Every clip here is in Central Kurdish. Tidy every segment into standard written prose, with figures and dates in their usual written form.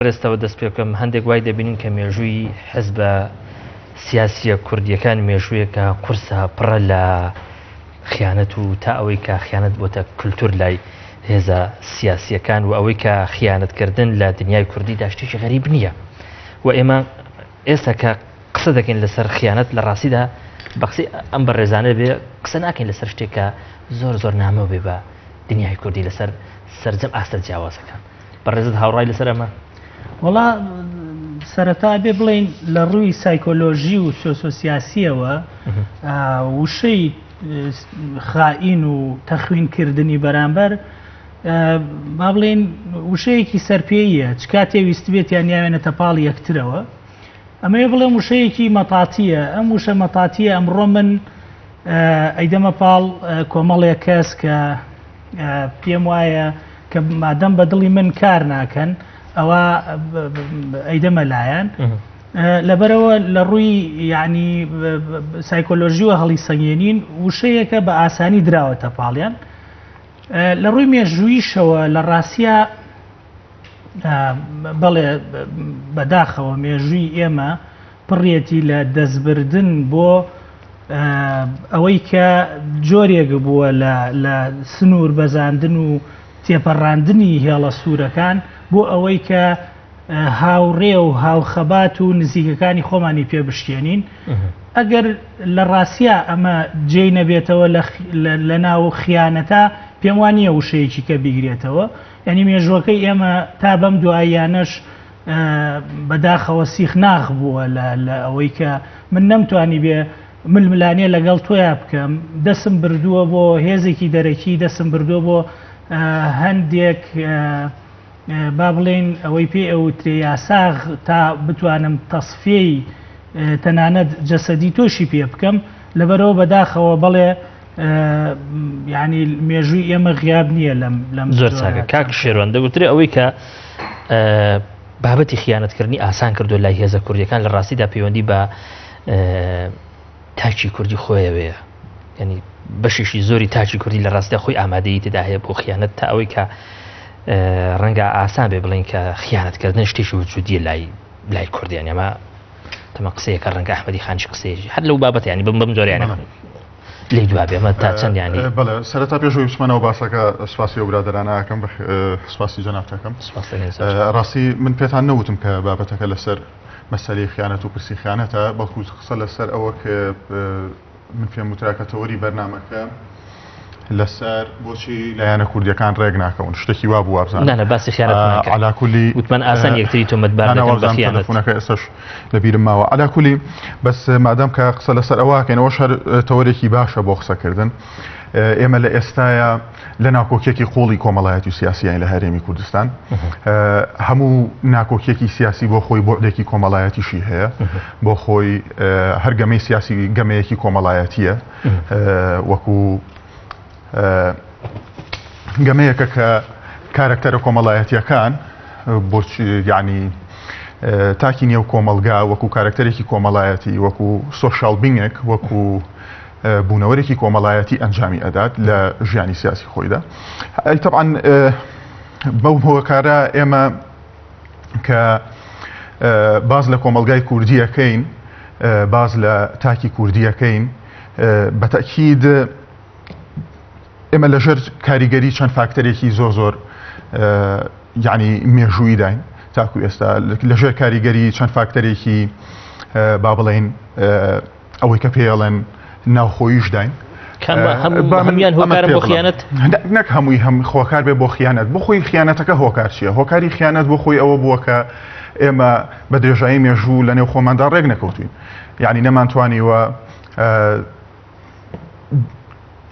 ڕێستەوە دەست پێکەم هەندێک وای دەبینین کە مێژووی حزبە سیاسیە کوردیەکان مێژوویەکە قورسە پڕە لە خیانەت و تا ئەوەی کە خیانەت بۆتە کولتور لای هێزە سیاسیەکان و ئەوەی کە خیانەتکردن لە دنیای کوردیدا شتێکی غەریب نییە و ئێمە ئێستا کە قسە دەکەین لەسەر خیانەت لە ڕاستیدا بەقسی ئەم بە ڕێزانە بێ قسە ناکەین لەسەر شتێکە زۆر نامە بێ بە دنیای کوردی لەسەر سەرجەم ئاستە جیاوازەکان بەڕێزت هاوڕای لەسەر ئەمە وڵا سەرەتا بێ بڵین لە ڕووی سایکۆلۆژی و سۆسیاسیەوە وشەی خائین و تەخوینکردنی بەرامبەر با بڵین وشەیەکی سەرپێیە چ کاتێ ویست بێت یان یاوێنێتە پاڵ یەکترەوە ئەمەیە بڵێم وشەیەکی مەتاتیە ئەم وشە مەتاتیە ئەمڕۆ من ئەیدەمە پاڵ کۆمەڵێک کەس کە پێم وایە کە مادەم بە دڵی من کار ناکەن ئەوە ئەیدەمە لایەن لەبەرەوە لە ڕووی یعنی سایکۆلۆژیوە هەڵی سەنگێنین وشەیەکە بە ئاسانی دراوەتە پاڵیان لە ڕووی مێژوویشەوە لە ڕاستیە بەڵێ بەداخەوە مێژووی ئێمە پڕێتی لە دەستبردن بۆ ئەوەی کە جۆرێک بووە لە سنوور بەزاندن و تێپەڕاندنی هێڵە سوورەکان بۆ ئەوەی کە هاوڕێ و هاوخەبات و نزیکەکانی خۆمانی پێبشتێنین ئەگەر لە ڕاستیە ئەمە جێی نەبێتەوە لە ناو خیانەتە پێم وانییە وشەیەکی کە بیگرێتەوە یعنی مێژوەکەی ئێمە تا بەم دواییانەش بەداخەوە سیخ ناخ بووە لە ئەوەی کە من نەمتوانی بێ ململانێ لەگەڵ تۆیا بکەم دەسم بردووە بۆ هێزێکی دەرەکی دەسم بردووە بۆ هەندێک با بڵێن ئەوەی پێ ئەوترێ یاساغ تا بتوانم تەصفیەی تەنانەت جەسەدی تۆشی پێ بکەم لەبەرەوە بەداخەوە بڵێ ینی مێژووی ئێمە غیاب نییە لەم زۆر چاکە کاک شێروان دەگوترێ ئەوەی کە بابەتی خیانەتکردنی ئاسان کردو لای هێزە کوردیەکان لە ڕاستیدا پەیوەندی بە تاچی کوردی خۆیەوەیە ینی بەشیشی زۆری تاچی کوردی لە ڕاستیدا خۆی ئامادەیی تێدا هەیە بۆ خیانەت تا ئەوەی کە ڕەنگە ئاسان بێ بڵین کە خیانەتکردن شتێکی وجودیە لای کوردیان ئەمە تەمە قسەیەکە ڕەنگە ئەحمەدی خانچ قسەیەکی هەر لەو بابەت ینی بم جۆریانە لی دوابێ ئەمە تا چەند ینی بەڵێ سەرەتا پێشەوەی بچمەنەوە باسەکە سواسی و برادرانەکەم بە سواسی جەنابتەکەم ڕاستی من پێتان نەوتم کە بابەتەکە لەسەر مەسەلەی خیانەت و پرسی خیانەتە بەڵکو قسە لەسەر ئەوە کە من پێم وتراکە تەوەری بەرنامەکە لەسەر بۆچی لایەنە کوردیەکان ڕێک ناکەون شتێکی وا بوو وابزانە باسی خیانەت علاکولی وتمان ئاسان یەکتری تۆمەتبار دەکەن بە خیانەت ئێستاش لەبیرم ماوە علاکولی بەس مادام کە قسە لەسەر ئەوەکەینەوە شەر تەوەرێکی باشە بۆ قسەکردن ئێمە لە ئێستاە لە ناکۆکیێکی قوڵی کۆمەڵایەتی سیاسیین لە هەرێمی کوردستان هەموو ناکۆکیێکی سیاسی بۆ خۆی بۆعدێکی کۆمەڵایەتیشی هەیە بۆ خۆی هەرگەمەی سیاسی گەمەیەکی کۆمەڵایەتیە وەکو گەمەیەکە کە کارکتەرە کۆمەڵایەتیەکان بۆچی یعنی تاکی نێو کۆمەلگا وەکو کارکتەرێکی کۆمەڵایەتی وەکو سۆشال بینگێک وەکو بوونەوەرێکی کۆمەڵایەتی ئەنجامی ئەدات لە ژیانی سیاسی خۆیدا طبعاً بەو هۆکارە ئێمە کە باز لە کۆمەلگای کوردیەکەین باز لە تاکی کوردیەکەین بەتەکید ئێمە لەژێر کاریگەری چەند فاکتەرێکی زۆر یعنی مێژووی داین تاکو ئێستا لەژێر کاریگەری چەند فاکتەرێکی با بڵێن ئەوەی کە پێڵێن ناوخۆیش داین هەمویان هۆکارن بۆ خیانەت نەک هەمووی هەم خۆکار بێ بۆ خیانەت بۆ خۆی خیانەتەکە هۆکار چییە هۆکاری خیانەت بۆ خۆی ئەوە بووە کە ئێمە بە درێژایی مێژوو لە نێو خۆماندا ڕێک نەکەوتوین یعنی نەمانتوانیوە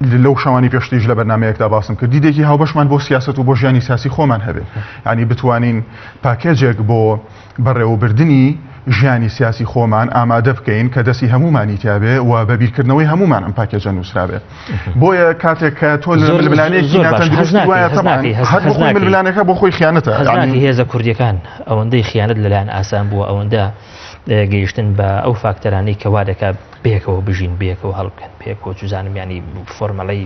لەو شەوانی پێشتیش لە بەرنمەیەکدا باسم کرد دیدێکی هاوبەشمان بۆ سیاست و بۆ ژیانی سیاسی خۆمان هەبێت ینی بتوانین پاکێجێک بۆ بەڕێوەبردننی ژیانی سیاسی خۆمان ئامادە بکەین کە دەستی هەمومانی تیاابێ و بەبیرکردنەوەی هەمومان ئەم پاکێجە نووسرابێ بۆیە کاتێک کە تۆ ململانەکە بۆ خۆی خیانەتە هێزە کوردیەکان ئەوەندەی خیانەت لەلایەن ئاسان بووە ئەوەندە گەیشتن بە ئەو فاکتەرانەی کە وا دەکات بێکەوە بژین بێکەوە هەڵبکەن پێکەوە چزانم ینی فۆرمەڵەی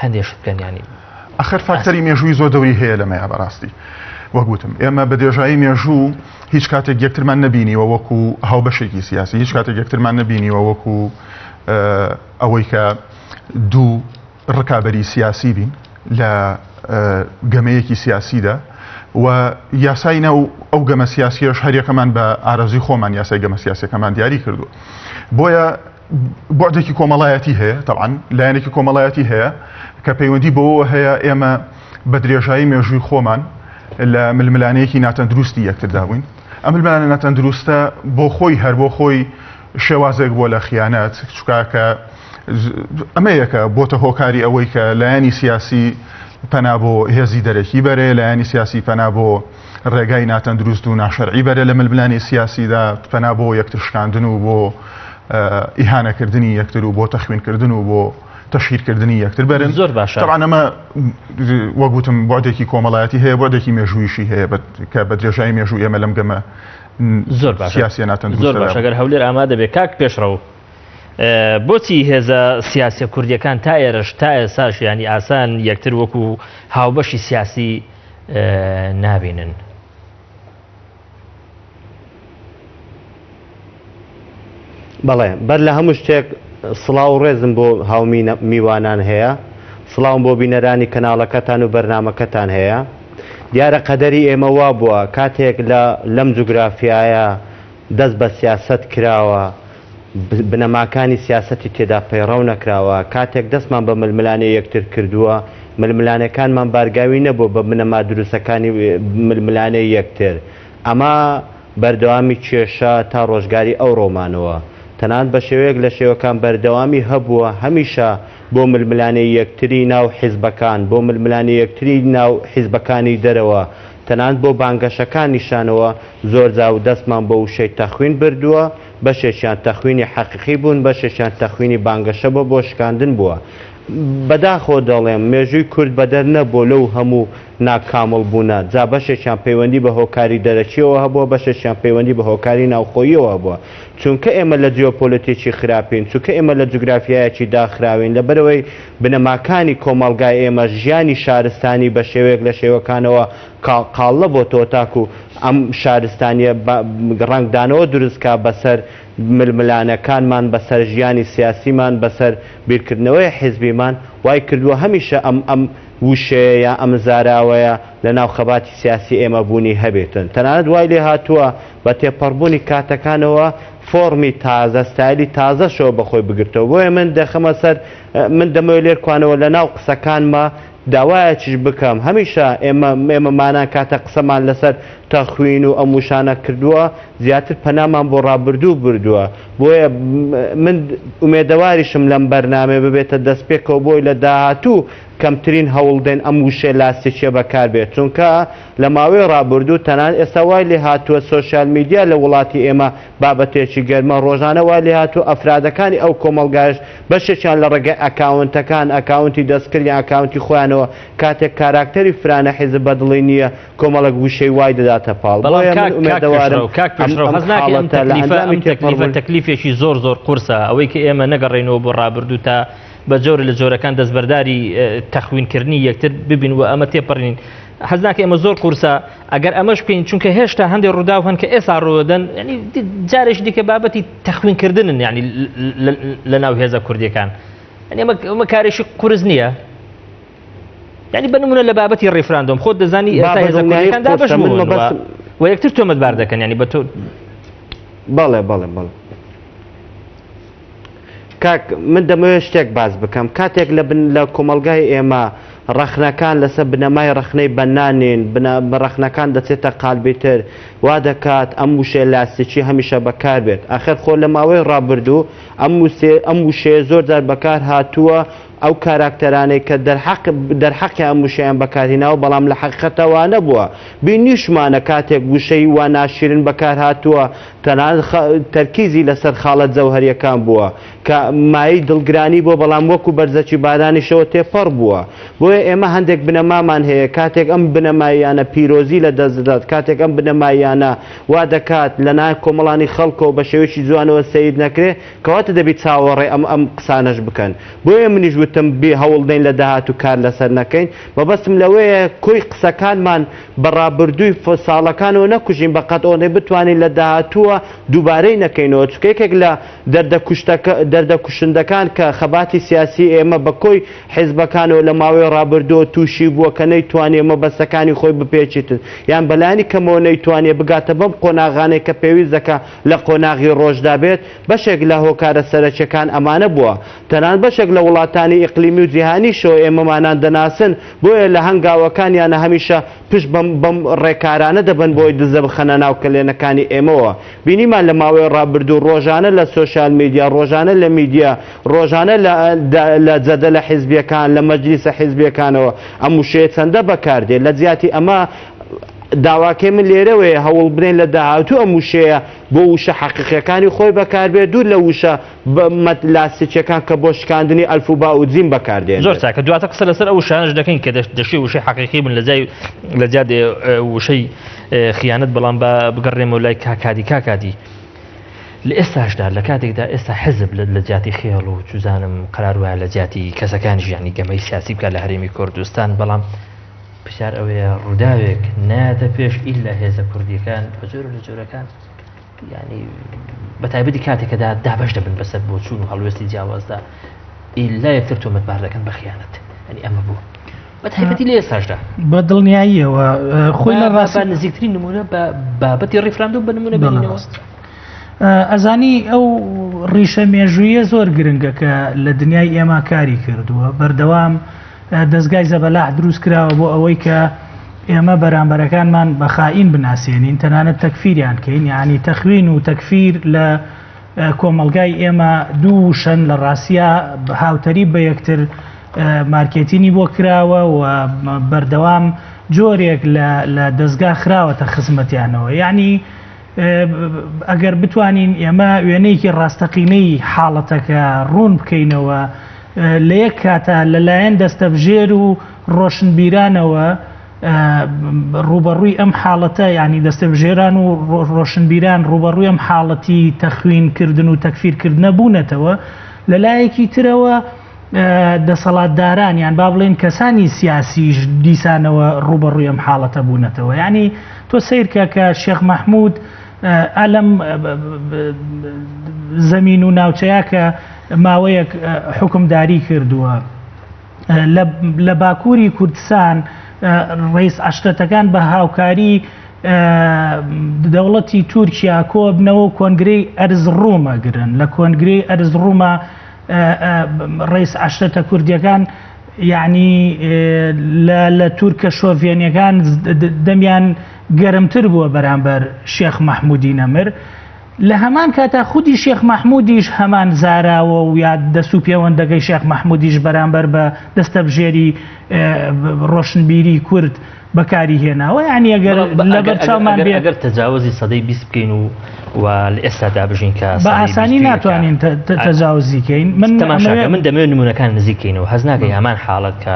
هەندێک بکەن ینی ئەخر فاکتەری مێژووی زۆر دەوری هەیە لەمەیە بەڕاستی وەگوتم ئێمە بە درێژایی مێژوو هیچ کاتێک یەکترمان نەبینیوە وەکو هاوبەشێکی سیاسی هیچ کاتێک یەکترمان نەبینیوە وەکو ئەوەی کە دوو ڕکابەری سیاسی بین لە گەمەیەکی سیاسیدا و یاسای ناو ئەو گەمە سیاسیەش هەریەکەمان بە ئارەزوی خۆمان یاسای گەمە سیاسەکەمان دیاری کردو بۆیە بۆعدێکی کۆمەڵایەتی هەیە طبعاً لایەنێکی کۆمەڵایەتی هەیە کە پەیوەندی بەوە هەیە ئێمە بە درێژایی مێژووی خۆمان لە ململانەیەکی ناتەندروستی یەکتردا بووین ئەم ململانە ناتەندروستە بۆ خۆی هەر بۆ خۆی شێوازێک بۆ لە خیانەت چکاکە ئەمە یەکە بۆتە هۆکاری ئەوەی کە لایەنی سیاسی پەنا بۆ هێزی دەرەکی بەرێ لایەنی سیاسی پەنا بۆ ڕێگای ناتەندروست و ناشەرعی بەرێ لە ململانی سیاسیدا پەنا بۆ یەکتر شکاندن و بۆ ئیهانەکردنی یەکتر و بۆ تەخوینکردن و بۆ تەشهیرکردنی یەکتر بەرن زۆر باشە طبعاً ئەمە وەگوتم بۆعدێکی کۆمەڵایەتی هەیە بۆعدێکی مێژوویشی هەیە کە بە درێژایی مێژوو ئێمە لەم گەمە زۆر باش سیاسیە ناتەندروست زۆر باش ئەگەر هەولێر ئامادە بێ کاک پێشڕەو بۆچی هێزە سیاسە کوردیەکان تا ئێرەش تا ئێساش ینی ئاسان یەکتر وەکو هاوبەشی سیاسی نابینن بەڵێ بەر لە هەموو شتێک سڵاو و ڕێزم بۆ هاومی میوانان هەیە سڵاوم بۆ بینەرانی کەناڵەکەتان و بەرنامەکەتان هەیە دیارە قەدەری ئێمە وا بووە کاتێک لەم جوگرافیایە دەست بە سیاست کراوە بنەماکانی سیاسەتی تێدا پەیڕەو نەکراوە کاتێک دەستمان بە ململانێ یەکتر کردووە ململانەکانمان بارگاوی نەبوو بە بنەما دروستەکانی ململانەی یەکتر ئەمە بەردەوامی کێشە تا ڕۆژگاری ئەو ڕۆمانەوە تەنانەت بە شێوەیەک لە شێوەکان بەردەوامی هەبووە هەمیشە بۆ ململانەی یەکتری ناو حیزبەکان بۆ ململانەی یەکتری ناو حیزبەکانی دەرەوە تەنانەت بۆ بانگەشەکان نیشانەوە زۆر جاو دەستمان بە وشەی تەخوین بردووە بەشێکیان تەخوینی حەقیقی بوون بەشێکیان تەخوینی بانگەشە بۆ شکاندن بووە بەداخۆ دەڵێم مێژووی کورد بەدەر نەبوو لەو هەموو ناکامڵ بوونە جا بەشێکیان پەیوەندی بە هۆکاری دەرەچیەوە هەبووە بەشێکیان پەیوەندی بە هۆکاری ناوخۆیەوە بووە چونکە ئێمە لە جیۆپۆلیتیکی خراپین چونکە ئێمە لە جوگرافیایەکی داخراوین لەبەرەوەی بنەماکانی کۆمەڵگای ئێمە ژیانی شارستانی بە شێوەیەک لە شێوەکانەوە قاڵە بۆ تۆ تاکو ئەم شارستانیە ڕنگدانەوە دروستکە بەسەر ململانەکانمان بەسەر ژیانی سیاسیمان بەسەر بیرکردنەوەی حیزبیمان وای کردووە هەمیشە ئەم وشەیە ئەم زاراوەیە لە ناو خەباتی سیاسی ئێمە بوونی هەبێتن تەنانەت وای لێ هاتووە بە تێپەڕبوونی کاتەکانەوە فۆرمی تازە ستایلی تازەشەوە بەخۆی بگرتەوە بۆیە من دەخەمە سەر من دەمەوێت لێرکوانەوە لە ناو قسەکانمە داوایەکیش بکەم هەمیشە ئێمەمانان کاتە قسەمان لەسەر تەخوین و ئەم وشانە کردووە زیاتر پەنامان بۆ ڕابردوو بردووە بۆیە من ئومێدەواریشم لەم بەرنامێ ببێتە دەستپێکەوە بۆی لە داهاتوو کەمترین هەوڵدێن ئەم وشێ لاستێکیە بەکار بێت چونکە لە ماوەی ڕابردوو تەنانەت ئێستا وای لێ هاتووە سۆشیال میدیا لە وڵاتی ئێمە بابەتێکی گەرمە ڕۆژانە وای لێ هاتووە ئەفرادەکانی ئەو کۆمەڵگایش بەشێکیان لە ڕێگەی ئەکاونتەکان ئەکاونتی دەستکردیان ئەکاونتی خۆیانەوە کاتێک کاراکتەری فرانە حیزب بەدڵی نییە کۆمەڵک وشەی وای دەداتە پاڵ تەکلیفێکی زۆر قورسە ئەوەی کە ئێمە نەگەڕێنەوە بۆ ڕابردوو تا بە جۆر لە جۆرەکان دەستبەرداری تەخوینکردنی یەکتر ببین و ئەمە تێپەڕین حەزناکە ئێمە زۆر قورسە ئەگەر ئەمەش بکەین چونکە هێشتا هەندێک ڕوودا هەن کە ئێستا ڕۆدەن ینی جارێک دیکە بابەتی تەخوینکردنن ینی لە ناو هێزە کوردیەکان ئەمە کارێکی قورس نییە ینی بنمونە لە بابەتی ڕێفراندۆم خۆت دەزانی ئێستا هێزە کوردیەکان دابەش بوون و یەکتر تۆمەتبار دەکەن ینی بە تۆ بەڵێ کاک من دەمەوێت شتێک باز بکەم کاتێک لە کۆمەڵگای ئێمە ڕەخنەکان لەسەر بنەمای ڕەخنەی بەنانین ڕەخنەکان دەچێتە قالبیتر وا دەکات ئەم وشێ لاستیکی هەمیشە بەکار بێت ئاخر خۆ لە ماوەی ڕابردوو ئەم وشەیە زۆر جار بەکار هاتووە ئەو کاراکتەرانەی کە دەرحەقی ئەم وشەیان بەکارهێناوە بەڵام لە حەقیقەتەوە نەبووە بینیشمانە کاتێک وشەی وا ناشرین بەکار هاتووە تەنانەت تەرکیزی لەسەر خاڵەت جەوهەریەکان بووە کە مای دڵگرانی بۆ بەڵام وەکو بەرزەکی بادانیشەوە تێپەڕ بووە بۆیە ئێمە هەندێک بنەمامان هەیە کاتێک ئەم بنەمایانە پیرۆزی لە دەستدات کاتێک ئەم بنەمایانە وا دەکات لە نای کۆمەڵانی خەڵکەوە بە شێوەیەکی جوانەوە سەید نەکرێ کەواتە دەبێت چاوەڕێ ئەم قسانەش بکەن بۆیە منیش وتم بێ هەوڵدەین لە داهات و کار لەسەر نەکەین بەبەستم لەوەیە کۆی قسەکانمان بەڕابردووی ساڵەکانەوە نەکوژین بەقەت ئەوەی بتوانین لە داهاتووە دووبارەی نەکەینەوە چکێکێک لە دەردەکوشندەکان کە خەباتی سیاسی ئێمە بە کۆی حیزبەکانەوە لە ماوەی ڕابردووە تووشی بووە کە نەیتوانێ مەبەستەکانی خۆی بپێچیتن یان بەلایانی کەمەوە نەیتوانێ بگاتە بەم قۆناغانەی کە پێویستەکە لە قۆناغی ڕۆژدا بێت بەشێک لە هۆکارە سەرەکیەکان ئەمانە بووە تەنان بەشێک لە وڵاتانی ئیقلیمی و جیهانیشەوە ئێمەمانان دەناسن بۆیە لە هەنگاوەکانیانە هەمیشە پشت بەم ڕێکارانە دەبن بۆی دزە بخەنە ناو کلێنەکانی ئێمەوە بینیمان لە ماوەی ڕابردوو ڕۆژانە لە سۆشیال میدیا ڕۆژانە لە میدیا ڕۆژانە لە جەدە لە حیزبیەکان لە مەجلیسە حیزبیەکانەوە ئەم وشەیە چەندە بەکاردێت لە جیاتی ئەمە داواکەی من لێرەوەیە هەوڵ برێن لە داهاتوو ئەم وشەیە بۆ وشە حەقیقیەکانی خۆی بەکاربێت دوور لە وشە لاستیکیەکان کە بۆ شکاندنی ئەلفوبا و جیم بەکاردێن زۆر چاکە دواتە قسە لەسەر ئەو شانش دەکەین کە دەشی وشەی حەقیقی بن لە جادێ وشەی خیانەت بەڵام بگەڕێمەوە لای کاکادی لە ئێستاشدا لە کاتێکدا ئێستا حزب لە جاتی خێڵ و چوزانم قرار وایە لە جاتی کەسەکانی ژیانی گەمەی سیاسی بکات لە هەرێمی کوردستان بەڵام پرسیار ئەوەیە ڕووداوێک نایەتە پێش ئیلا هێزە کوردیەکان بە جۆر لە جۆرەکان ینی بەتایبەتی کاتێکەدا دابش دەبن بەسەر بۆ چوون و هەڵوێستی جیاوازدا ئیلا یەکتر تۆمەتبار دەکەن بە خیانەت ئەنی ئەمە بوو بەتایبەتی لە ئێستاشدا بە دڵنیاییەوە خۆی لە ڕاست نزیکترین نمونە بە بابەتی ڕیفراندۆم بە نمونە بینینەوە ئەزانی ئەو ڕیشە مێژوویە زۆر گرنگە کە لە دنیای ئێمە کاری کردووە بەردەوام دەستگای زەبەلاح دروست کراوە بۆ ئەوەی کە ئێمە بەرامبەرەکانمان بە خائین بناسیێنین تەنانەت تەکفیریان کەین یعنی تەخوین و تەکفیر لە کۆمەلگای ئێمە دوو شەن لە ڕاستیە هاوتەری بە یەکتر مارکێتینی بۆ کراوە و بەردەوام جۆرێک لە دەستگا خراوەتە خزمەتیانەوە یعنی ئەگەر بتوانین ئێمە وێنەیەکی ڕاستەقینەی حاڵەتەکە ڕوون بکەینەوە لە یەک کاتە لەلایەن دەستەبژێر و ڕۆشنبیرانەوە ڕوبەڕووی ئەم حاڵەتە ینی دەستەبژێران و ڕۆشنبیران ڕوبەڕووی ئەم حاڵەتی تەخوینکردن و تەکفیرکردنە بوونەتەوە لەلایەکی ترەوە دەسەڵاتداران یان با بڵێن کەسانی سیاسیش دیسانەوە ڕوبەڕووی ئەم حاڵەتە بوونەتەوە ینی تۆ سیرکە کە شێخ مەحموود ئەلەم زەمین و ناوچەیە کە ماوەیەک حکومداری کردووە لە باکووری کوردستان ڕئیس عەشرەتەکان بە هاوکاری دەوڵەتی تورکیا کۆبنەوە کۆنگرەی ئەرز ڕوومە گرن لە کۆنگرەی ئەرز ڕوومە ڕئیس عەشرەتە کوردیەکان یعنی لە تورکە شۆڤێنیەکان دەمیان گەرمتر بووە بەرامبەر شێخ مەحموودی نەمر لە هەمان کاتا خودی شێخ مەحموودیش هەمان زاراوە و یا دەست و پەیوەندەکەی شێخ مەحموودیش بەرامبەر بە دەستەبژێری ڕۆشنبیری کورد بەکاری هێناوە یعنی ئەگەر لەبەر چاومان بێت ئەگەر تەجاوزی سەدەی 20 بکەین و لە ئێستادا بژین کە بە ئاسانی ناتوانین تەجاوزیکەین من دەمەوێت نمونونەکان نزیکەینەوە هەز ناکەی هەمان حاڵەت کە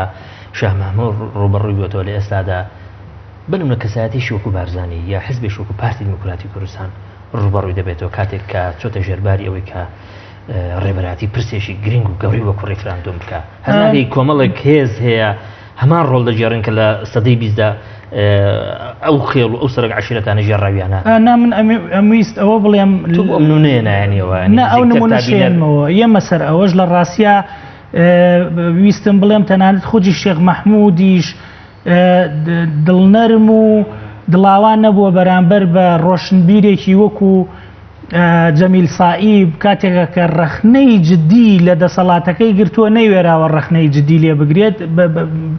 شێخ مەحموود ڕوبەڕووی بۆتەوە لە ئێستادا بنمونە کەسایەتیشی وەکو بارزانی یا حیزبێکی وەکو پارتی دیموکراتی کوردستان ڕوبەڕووی دەبێتەوە کاتێک کە چۆتە ژێرباری ئەوەی کە ڕێبەراتی پرسێکی گرنگ و گەوری وەکو ڕێفراندۆم بکە هەناگەی کۆمەڵێک هێز هەیە هەمان ڕۆڵ دەژێڕن کە لە سەدەی 20دا ئەو خێڵ و ئەو سەرک عەشیرەتانە ژێڕاویانە من ئەمویست ئەوە بڵێم نمونەیە نایەنیەوە ئەو نمونەشێنمەوە ئێمە سەر ئەوەش لە ڕاستیە ویستم بڵێم تەنانەت خودی شێخ مەحموودیش دڵنەرم و دڵاوان نەبووە بەرامبەر بە ڕۆشنبیرێکی وەکو جەمیل سائیب کاتێکە کە ڕەخنەی جدی لە دەسەڵاتەکەی گرتووە نەیوێراوە ڕەخنەی جدی لێ بگرێت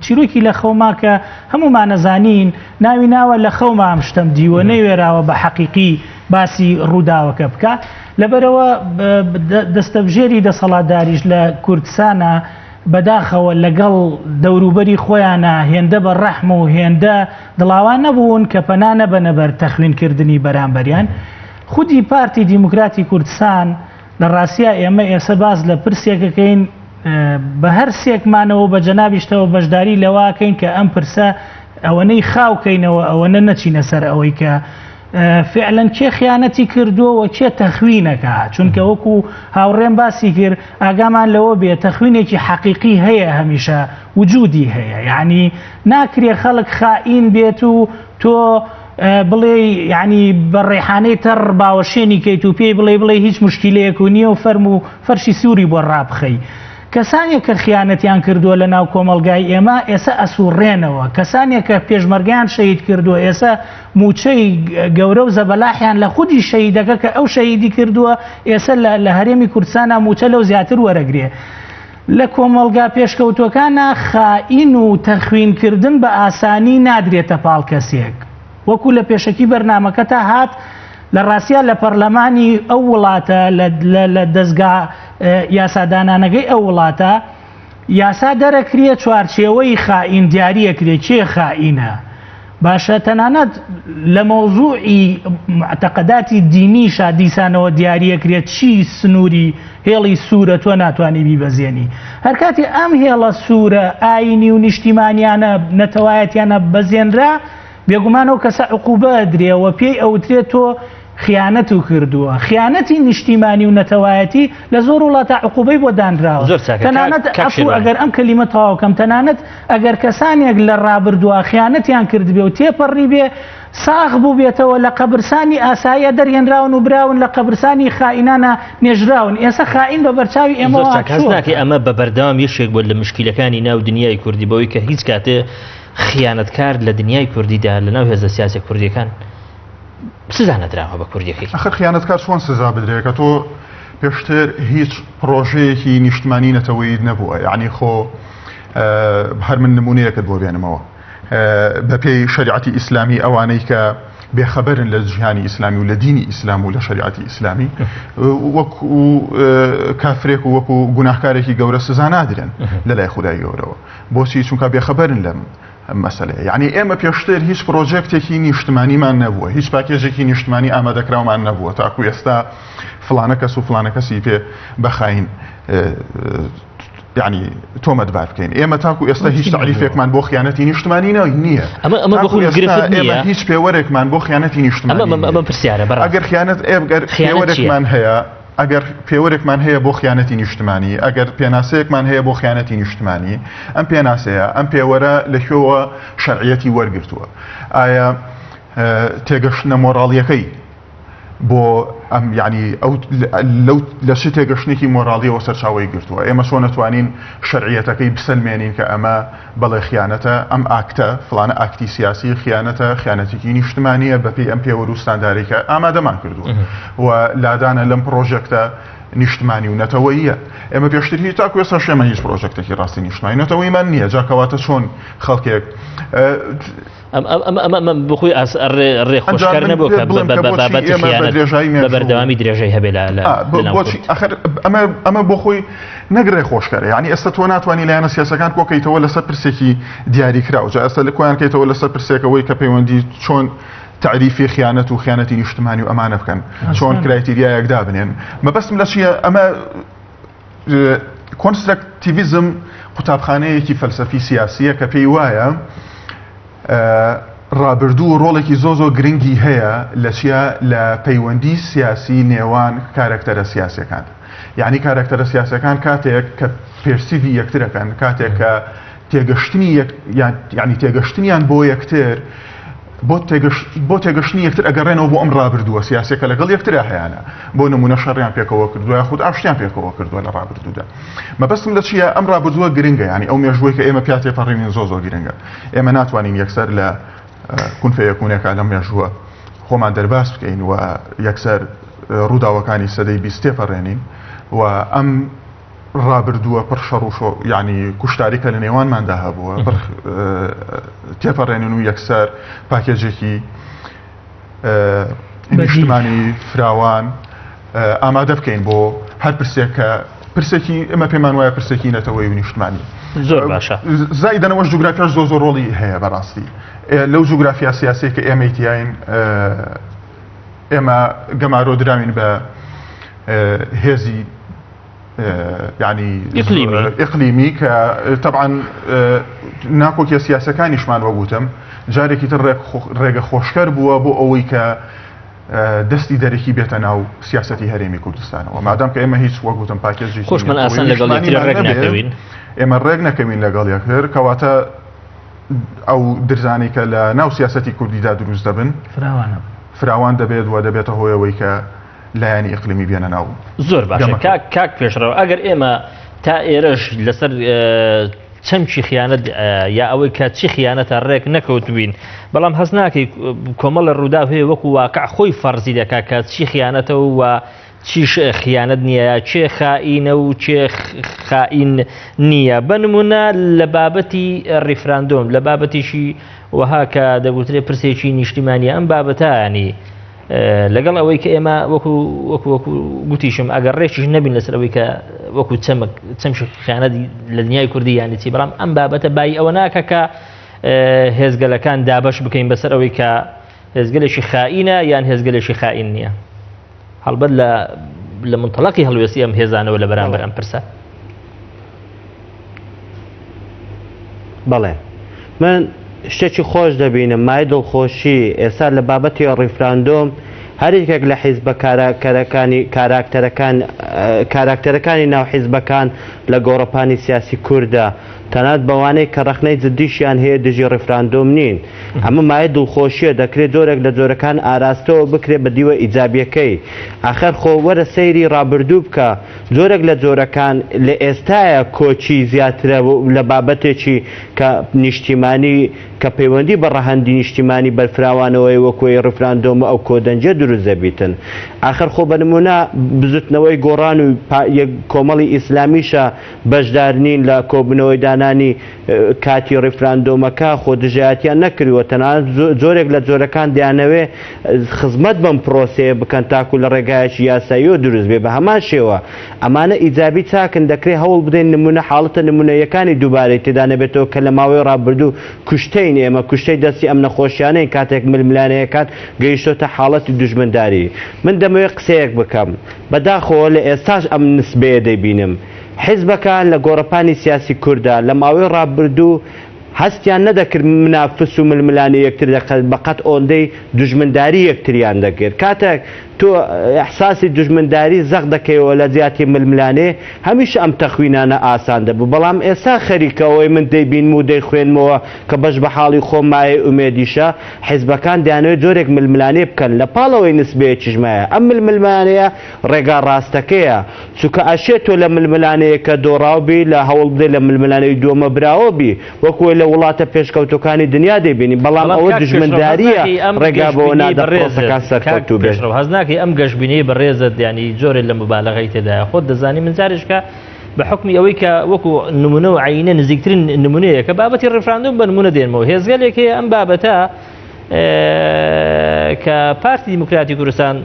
چیرۆکی لە خەوما کە هەمومان نەزانین ناوی ناوە لە خەوما ئەم شتەم دیوە نەیوێراوە بە حەقیقی باسی ڕووداوەکە بکە لەبەرەوە دەستەبژێری دەسەڵاتداریش لە کوردستانە بەداخەوە لەگەڵ دەوروبەری خۆیانە هێندە بە ڕەحم و هێندە دڵاوان نەبوون کە پەنا نەبەنە بەر تەخوینکردنی بەرامبەریان خودی پارتی دیموکراتی کوردستان لە ڕاستیە ئێمە ئێستا باز لە پرسێکەکەین بە هەر سێکمانەوە بە جەنابیشتەوە بەشداری لەواکەین کە ئەم پرسە ئەوەنەی خاوکەینەوە ئەوەنە نەچینە سەر ئەوەی کە فعلا چێ خیانەتی کردووە و چێ تەخوینەکە چونکە وەکو هاوڕێم باسی کرد ئاگامان لەوە بێت تەخوینێکی حەقیقی هەیە هەمیشە وجودی هەیە یعنی ناکرێ خەڵک خائین بێت و تۆ بڵێ ینی بە ڕێحانەی تەڕ باوەشێنی کەیت و پێی بڵێ هیچ مشکلەیەک و نییە و فەرم و فەرشی سووری بۆ ڕابخەی کەسانێک کە خیانەتیان کردووە لە ناو کۆمەلگای ئێمە ئێستا ئەسوڕێنەوە کەسانێک کە پێشمەرگیان شەهید کردووە ئێستا موچەی گەورە و زەبەلاحیان لە خودی شەهیدەکە کە ئەو شەهیدی کردووە ئێستا لە هەرێمی کوردستانە موچە لەو زیاتر وەرەگرێ لە کۆمەلگا پێشکەوتوەکانە خائین و تەخوینکردن بە ئاسانی نادرێتە پاڵ کەسێک وەکو لە پێشەکی بەرنامەکەتە هات لە ڕاستیە لە پەرلەمانی ئەو وڵاتە لە دەستگا یاسادانانەکەی ئەو وڵاتە یاسا دەرەکرێت چوارچێوەی خائین دیاریەکرێ چێ خائینە باشە تەنانەت لە مۆزوعی معتەقەداتی دینیشا دیسانەوە دیاریەکرێت چی سنووری هێڵی سوورە تۆ ناتوانانی بیبەزێنی هەر کاتی ئەم هێڵە سوورە ئاینی و نیشتیمانیانە نەتەوایەتیانە بەزێنرا بێگومانەوە کەسە عقوبە درێەوە پێی ئەوترێت تۆ خیانەت و کردووە خیانەتی نیشتیمانی و نەتەوایەتی لە زۆر وڵاتە عقوبەی بۆ دانراوە تەنانەت ئەفو ئەگەر ئەم کەلیمە تەواوکەم تەنانەت ئەگەر کەسانێک لە ڕابردووە خیانەتیان کرد بێ و تێپەڕی بێ ساغ بوو بێتەوە لە قەبرسانی ئاساییە دەرهێنراون و براون لە قەبرسانی خائینانە نێژراون ئێستا خائین بە بەرچاوی ئێمە کەس ناکەی ئەمە بە بەردەوام یەشێک بۆ لە مشکلەکانی ناو دنیای کوردی بەوەی کە هیچ کاتێ خیانەتکار لە دنیای کوردیدا لە ناو هێزە سیاسی کوردیەکان سزا نەدراوە بە کوردیەکەی ئەخر خیانەتکار چۆن سزا بدرێت کە تۆ پێشتر هیچ پرۆژەیەکی نیشتمانی نەتەوەیت نەبووە یعنی خۆ هەر من نمونەیەکت بۆ بێنمەوە بە پێی شریعەتی ئیسلامی ئەوانەی کە بێخەبەرن لە جیهانی ئیسلامی و لە دینی ئیسلام و لە شریعەتی ئیسلامی وەکو کافرێک و وەکو گوناهکارێکی گەورە سزا نادرێن لە لای خودای گەورەوە بۆچی چونکە بێخەبەرن لەم مەسەلەیە یعنی ئێمە پێشتر هیچ پرۆژێکتێکی نیشتمانیمان نەبووە هیچ پاکێژێکی نیشتمانی ئامادەکراومان نەبووە تاکو ئێستا فلانە کەس و فلانە کەسی پێ بەخاین یعنی تۆمەتبار بکەین ئێمە تاکو ئێستا هیچ تعریفێکمان بۆ خیانەتی نیشتمانی نییە ئێمە هیچ پێوەرێکمان بۆ خیانەتی نیشتمانی ئەگەر پێوەرێکمان هەیە ئەگەر پێوەرێکمان هەیە بۆ خیانەتی نیشتمانی ئەگەر پێناسەیەکمان هەیە بۆ خیانەتی نیشتمانی ئەم پێناسەیە ئەم پێوەرە لەکوێوە شەرعیەتی وەرگرتووە ئایا تێگەشتنە مۆراڵیەکەی بۆ ئەم ینی لە چ تێگەشتێکی مۆراڵیەوە سەرچاوی گرتووە ئێمە چۆن نەتوانین شەرعیەتەکەی بسەلمێنین کە ئەمە بەڵێ خیانەتە ئەم ئاکتە فلانە ئاکتی سیاسی خیانەتە خیانەتێکی نیشتمانیە بەپێی ئەم پێوەر و ستانداریکە ئامادەمان کردووە و لادانە لەم پرۆژێکتە نیشتمانی و نەتەوەییە ئێمە پێشتر هیچ تاکو ێستا شێمە هیچ پرۆژێکتێکی ڕاستی نیشتمانی نەتەوەیمان نییە جاکەواتە چۆن خەڵکێک ئەمە بخۆی ڕێ خۆشکار نەبوو کە بابەتی خیانەت بە بەردەوامی درێژەی هەبێ ئەمە بۆ خۆی نەگرێ خۆشکارە یعنی ئێستا تۆ ناتوانانی لایەنە سیاسەکان کۆکەیتەوە لەسەر پرسێکی دیاریکراوە جا ئێستا لە کۆیان کەیتەوە لەسەر پرسێکەوەی کە پەیوەندی چۆن تعریفی خیانەت و خیانەتی نیشتمانی و ئەمانە بکەن چۆن کرایتیریایەک دابنێن مەبەستم لە چییە ئەمە کۆنسترەکتیڤیزم قوتابخانەیەکی فەلسەفی سیاسیە کە پێی وایە ڕابردوو ڕۆڵێکی زۆ گرنگی هەیە لە چیە لە پەیوەندی سیاسی نێوان کارکتەرە سیاسەکان یعنی کارکتەرە سیاسەکان کاتێک کە پێرسیڤی یەکترەکەن کاتێک کە تێگەشتنیان بۆ یەکتر بۆ تێگەشتنی یەکتر ئەگەڕێنەوە بۆ ئەم ڕابردووە سیاسەکە لەگەڵ یەکترا هەیەە بۆ نمونە شەڕیان پێکەوە کردووە خود ئاشتیان پێکەوە کردووە لە ڕابردوودا مەبەستم لە چیە ئەم ڕابردووە گرنگە ینی ئەو مێژووی کە ئێمە پیا تێپەڕێنین زۆ گرنگە ئێمە ناتوانین یەکسەر لە کونفەیەکوونێکە لەم مێژووە خۆمان دەرباس بکەین و یەکسەر ڕووداوەکانی سەدەی 20 تێپەڕێنین و ئەم ڕابردووە پڕ شەڕ و ینی کوشتاریکە لە نێوانماندا هەبووە تێپەڕێنن و یەکسەر پاکێجێکی نیشتمانی فراوان ئامادە بکەین بۆ هەر پرسێکی ئەمە پێمان وایە پرسێکی نەتەوەی و نیشتمانی زۆر باشە زایدەنەوەش جوگرافیاش زۆ ڕۆڵی هەیە بەڕاستی لەو جوگرافیا سیاسی کە ئێمە تیاین ئێمە گەمارۆ دراوین بە هێزی يعني إقليمي طبعا ناكو سياسة كانش مان وجودهم جارێکی تر ڕێگە خۆشکەر بووە بۆ ئەوەی کە دەستی دەرەکی بێتە ناو سیاسەتی هەرێمی کوردستانەوە مادام کە ئێمە هیچ وەگوتم پاکێزی خۆشمان ئاسان لەگەڵ یەکتر ڕێک ناکەوین ئێمە ڕێک نەکەوین لەگەڵ یەکتر کەواتە ئەو درزانی کە لە ناو سیاسەتی کوردیدا دروست دەبن فراوان دەبێت و دەبێتە هۆیەوەی کە لایانی ئیقلیمی بێنە ناو زۆر باشە کاک پێشڕەوە ئەگەر ئێمە تا ئێرەش لەسەر چەمچی خیانەت یا ئەوەی کە چی خیانەتە ڕێک نەکەوتبین بەڵام هەست ناکەی کۆمەڵە ڕوودا هەیە وەکو واقع خۆی فەرزی دەکا کە چی خیانەتەوە و چیش خیانەت نییە چێ خائینە و چێ خائین نییە بنمونە لە بابەتی ڕیفراندۆم لە بابەتیشی وەها کە دەگوترێ پرسێکی نیشتیمانیە ئەم بابەتانی لەگەڵ ئەوەی کە ئێمە وەکو گوتیشم ئەگەر ڕێکیش نەبین لەسەر ئەوەی کە وەکو چەمش خیانەت لە دنیای کوردی یانی چی بەڵام ئەم بابەتە بای ئەوە ناکە کە هێزگەلەکان دابش بکەین بەسەر ئەوەی کە هێزگەلێکی خائینە یان هێزگەلێکی خائین نییە هەڵبەت لە منطلقی هەڵوێستی ئەم هێزانەوە لە بەرامبەر ئەم پرسە بەڵێ من شتێکی خۆش دەبینم مای دڵخۆشی ئێستا لە بابەتی ڕیفراندۆم هەرێکێک لە حیزبە کاراکتەرەکانی ناو حیزبەکان لە گۆڕەپانی سیاسی کووردە تەنات بەوانەی کە ڕەخنەی جددیشیان هەیە دژی ڕیفراندۆم نین ئەمە مایە دڵخۆشیە دەکرێت جۆرێک لە جۆرەکان ئاراستەوە بکرێت بە دیوە ئیجابیەکەی ئاخر خۆ وەرە سەیری ڕابردوو بکە جۆرێک لە جۆرەکان لە ئێستایە کۆچی زیاترە لە بابەتێکی کە نیشتیمانی کە پەیوەندی بە ڕەهەندی نیشتیمانی بەرفراوانەوەی وەکوی ڕیفراندۆم ئەو کۆدەنجە دروست دەبیتن ئاخر خۆ بە نمونە بزوتنەوەی گۆڕان و کۆمەڵی ئیسلامیشە بەشدارنین لە کۆبنەوەی دانانی کاتی ڕیفراندۆمەکە خۆ دژایەتیان نەکردووە تەنانەت جۆرێک لە جۆرەکان دەیانەوێ خزمەت بەم پرۆسەیە بکەن تاکو لە ڕێگایەکی یاساییەوە دروست بێ بە هەمان شێوە ئەمانە ئیجابی چاکن دەکرێت هەوڵ بدەین نمونە حاڵەتە نمونەیەکانی دووبارەی تێدا نەبێتەوە کە لە ماوەی ڕابردوو کوشتەین ئێمە کوشتەی دەستی ئەم نەخۆشیانەی کاتێک ململانەیەکات گەیشتۆتە حاڵەتی دوژمنداری من دەمەوێت قسەیەک بکەم بەداخەوە لە ئێستاش ئەم نسبەیە دەبینم حیزبەکان لە گۆڕەپانی سیاسی کووردا لە ماوەی ڕابردوو هەستیان نەدەکرد منافس و ململانی یەکتر دەکەن بەقەت ئۆندەی دوژمنداری یەکتریان دەکرد کاتێک تۆ ئەحساسی دوژمنداری زەق دەکەیەوە لە جیاتی ململانێ هەمیشە ئەم تەخوینانە ئاسان دەبوو بەڵام ئێستا خەریکەوەی من دەیبین و دەیخوێنمەوە کە بەش بە حاڵی خۆمایە ئومێدیشە حیزبەکان دەیانەوێت جۆرێک ململانێ بکەن لە پاڵەوەی نسبەیەکیژمایە ئەم ململانەیە ڕێگا ڕاستەکەیە چونکە ئەشێت تۆ لە ململانەیە کە دۆڕاوبی لە هەوڵ بدەی لە ململانەی دووەمە براوەبی وەکوی لە وڵاتە پێشکەوتەکانی دنیا دەبینی بەڵام ئەوە دوژمنداریە ڕێگا بەوە نادە پرۆسەکان سەرکەوتوو بێت ئەم گەشتبینەی بەڕێزت ینی جۆرێک لە مبالغەی تێدا خۆت دەزانی من جارشکە بە حکمی ئەوەی کە وەکو نمونە و عینە نزیکترین نمونەیە کە بابەتی ڕیفراندۆم بە نمونە دێنمەوە هێزگەلێک هەیە ئەم بابەتە کە پارتی دیموکراتی کوردستان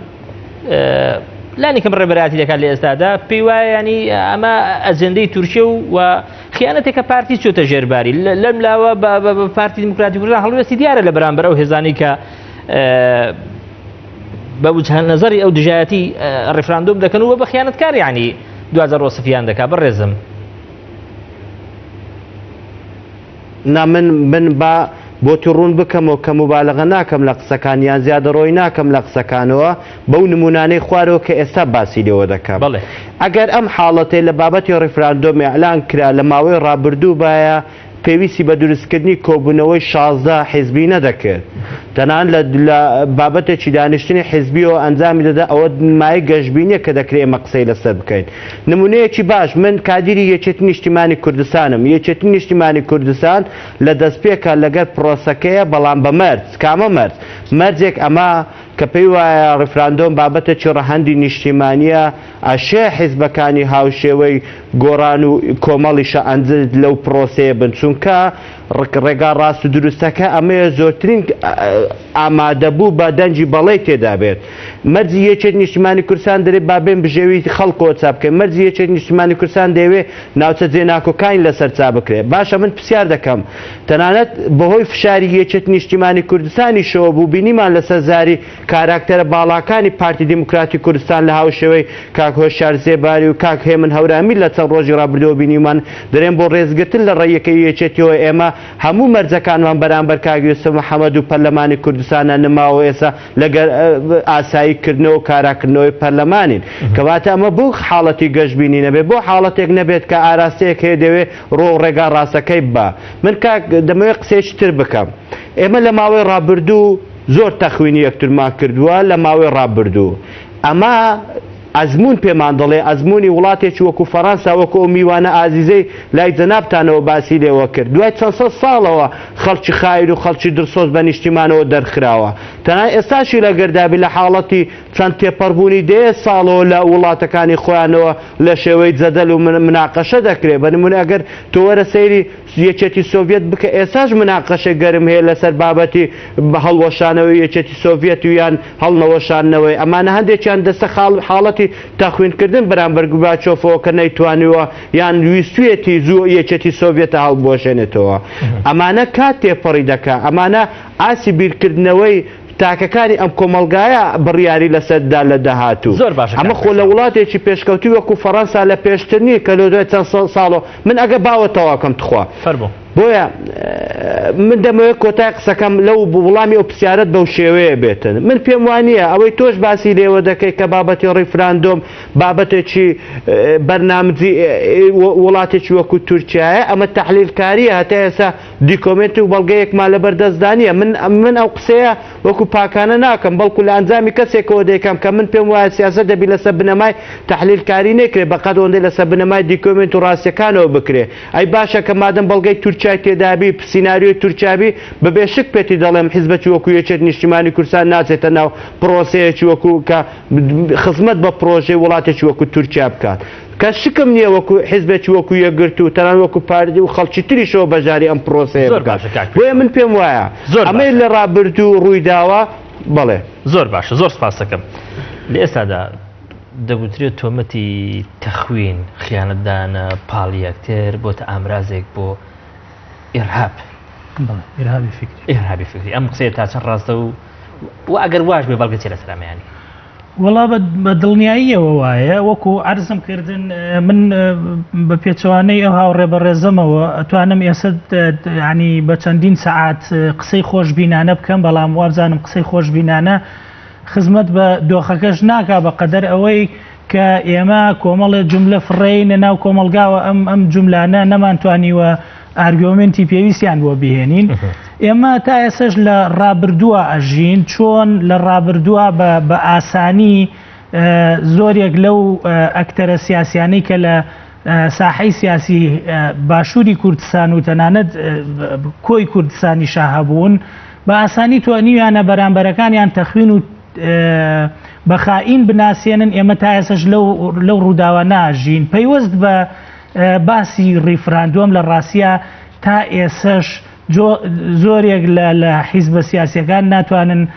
لانی کەم ڕێبەراتی دەکات لە ئێستادا پێی وایە ینی ئەمە ئەجەندەی تورکیە و خیانەتێکە پارتی چۆتە ژێرباری لەم لاوە بە پارتی دیموکراتی کوردستان هەڵوێستی دیارە لە بەرامبەر ئەو هێزانی کە بە وجهان نەزەری ئەو دژایەتی ڕیفراندۆم دەکەن و بە خیانەتکار یعنی دوازە ڕۆسفیان دەکات بەڕێزم من بە بۆتی ڕوون بکەمەوە کە مبالغە ناکەم لە قسەکانیان زیادە ڕۆی ناکەم لە قسەکانەوە بەو نمونانەی خوارەوە کە ئێستا باسی لێوە دەکەم ئەگەر ئەم حاڵەتەی لە بابەتی ڕیفراندۆم ئێعلان کرا لە ماوەی ڕابردوو بایە پێویستی بە دروستکردنی کۆبوونەوەی 16 حیزبی نەدەکرد تەنان لە بابەتێکی دانیشتنی حیزبیەوە ئەنجامی دەدا ئەوە مای گەشتبینیە کە دەکرێت ئێمە قسەی لەسەر بکەین نمونەیەکی باش من کادیری یەکێتی نیشتیمانی کوردستانم یەکێتی نیشتیمانی کوردستان لە دەستپێکە لەگەر پرۆسەکەیە بەڵام بە مەرج کامە مەرجێک ئەمە کە پێی وایە ڕیفراندۆم بابەتێکی ڕەهەندی نیشتیمانیە ئەشێ حیزبەکانی هاوشێوەی گۆڕان و کۆمەڵیشە ئەنجد لەو پرۆسەیە بن چونکە ڕێگا ڕاست و دروستەکە ئەمەیە زۆرترین ئامادەبوو بە دەنجی بەڵێ تێدا بێت مەرجی یەکێت نیشتیمانی کوردستان دەرێت بابێن بژێوی خەڵکەوە چاپ بکەین مەرجی یەکێت نیشتیمانی کوردستان دەیەوێت ناوچە جێناکۆکانی لەسەر چاپ بکرێت باشە من پرسیار دەکەم تەنانەت بەهۆی فشاری یەکێت نیشتیمانی کوردستانی شەوە بوو بینیمان لەسەر زاری کاراکتەرە باڵاکانی پارتی دیموکراتی کوردستان لە هاوشێوەی کاک هۆشار زێباری و کاک هێمن هەورامی لە چەند چەند ڕۆژی ڕابردەوە بینیمان دەرێن بۆ ڕێزگرتن لە ڕێیەکەی یەکێتیەوە ئێمە هەموو مەرجەکانمان بەرامبەر کاک یوسف محەممەد و پەرلەمانی کوردستانە نماوە ئێستا لەگەر ئاساییکردنەوە و کاراکردنەوەی پەرلەمانین کەواتە ئەمە بۆ حاڵەتی گەشتبینی نەبێت بۆ حاڵەتێک نەبێت کە ئاراستەیەک هەیە دەوێت ڕۆ ڕێگا ڕاستەکەی بە من کاک دەمەوێت قسێکی تر بکەم ئێمە لە ماوەی ڕابردوو زۆر تەخوینی یەکترمان کردووە لە ماوەی ڕابردوو ئەمە ئەزمون پێمان دەڵێ ئەزمموی وڵاتێکی وەکو فەڕەنسا وەکو ئەو میوانە ئازیزەی لای جەنابتانەوە باسی لێوە کرد دوای چەند سەد ساڵەوە خەڵکی خایر و خەڵکی درسۆز بە نیشتیمانەوە دەرخراوە تەنها ئێستاشی لە گەردابی لە حاڵەتی چەند تێپەڕبوونی دێ ساڵەوە لە وڵاتەکانی خۆیانەوە لە شێوەی جەدەل و مناقەشە دەکرێت بە نمونە ئەگەر تۆ وەرە سەیری یەکێتی سۆڤێت بکە ئێستاش مناقەشەی گەرم هەیە لەسەر بابەتی هەڵوەشانەوەی یەکێتی سۆڤێت و یان هەڵنەوەشانەوەی ئەمانە هەندێکیان دەستە حاڵەتی تاخوینکردن بەرامبەر گوباچۆفەوە کە نەیتوانیوە یان ویستویەتی زوو یەکێتی سۆڤێتە هەڵبۆشێنێتەوە ئەمانە کات تێپەڕی دەکات ئەمانە ئاسی بیرکردنەوەی تاکەکانی ئەم کۆمەلگایە بڕیاری لەسەردا لە داهاتوو ئەمە خۆ لە وڵاتێکی پێشکەوتی وەکو فەڕەنسا لە پێشترنی کە لە دوای چەند ساڵەوە من ئەگە باوەتەواکەم تخوا بۆیە من دەمەوێت کۆتای قسەکەم لەو وڵامی ئەو پرسیارەت بەو شێوەیە بێتن من پێم وانە ئەوەی تۆش باسی لێوە دەکەی کە بابەتی ڕیفراندۆم بابەتێکی بەرنامجی وڵاتێکی وەکو تورکیایە ئەمە تەحلیلکاریە هەتا ئێستا دیکۆمنتی و بەڵگەیەکمان لە بەردەستدانیە من ئەو قسەیە وەکو پاکانە ناکەم بەڵکو لە ئەنجامی کەسێکەوە دەیکەم کە من پێم وایە سیاسەت دەبی لەسەر بنەمای تەحلیلکاری نەکرێت بەقەد ئەوەندەی لەسەر بنەمای دیکۆمنت و ڕاستیەکانەوە بکرێ ئەی باشە کە مادەم بەڵگەی تورکیای تێدابی سیناریۆی تورکیابی بەبێ شک پێتی دەڵێم حیزبەتی وەکو یەکێت نیشتیمانی کوردستان ناچێتە ناو پرۆسەیەکی وەکو کە خزمەت بە پرۆژەی وڵاتێکی وەکو تورکیا بکات کە شکم نییە وەکو حیزبێکی وەکو یەکگرت و تەنان وەکو پاردی و خەڵکی تریشەوە بەژاری ئەم پرۆسەیە بکات بۆیە من پێم وایە ئەمەی لە ڕابردوو ڕوویداوە بەڵێ زۆر باشە زۆر سپاس دەکەم لە ئێستادا دەگوترێت تۆمەتی تەخوین خیانەتدانە پاڵیەکتر بۆتە ئامرازێک بۆ ئێرهابی فکری ئەم قسەیە تا چەند ڕاستە و ئەگەر واش بێ بەڵگە چێ لە سەرامەیانی وەڵا بە دڵنیاییەوە وایە وەکو عەرزم کردن من بە پێچەوانەی ئەو هاوڕێ بەڕێزەمەوە ئەتوانم ئێستا ینی بە چەندین سەعات قسەی خۆشبینانە بکەم بەڵام وابزانم قسەی خۆشبینانە خزمەت بە دۆخەکەش ناکا بە قەدەر ئەوەی کە ئێمە کۆمەڵێ جملە فڕێینە ناو کۆمەلگاوە ئەم جملانە نەمانتوانیوە ئارگۆمنتی پێویستیان بۆ بهێنین ئێمە تا ئێسش لە ڕابردووە ئەژین چۆن لە ڕابردووە بە ئاسانی زۆرێک لەو ئەکتەرە سیاسیانەی کە لە ساحەی سیاسی باشووری کوردستان و تەنانەت کۆی کوردستانی شاهەبوون بە ئاسانی توانیویانە بەرامبەرەکانیان تەخوین و بەخائین بناسیێنن ئێمە تا ئێسش لەو ڕووداوە ناژین پەیوەست بە باسی ڕیفراندۆم لە ڕاستیە تا ئێسش زۆرێک لە حیزبە سیاسیەکان ناتوانن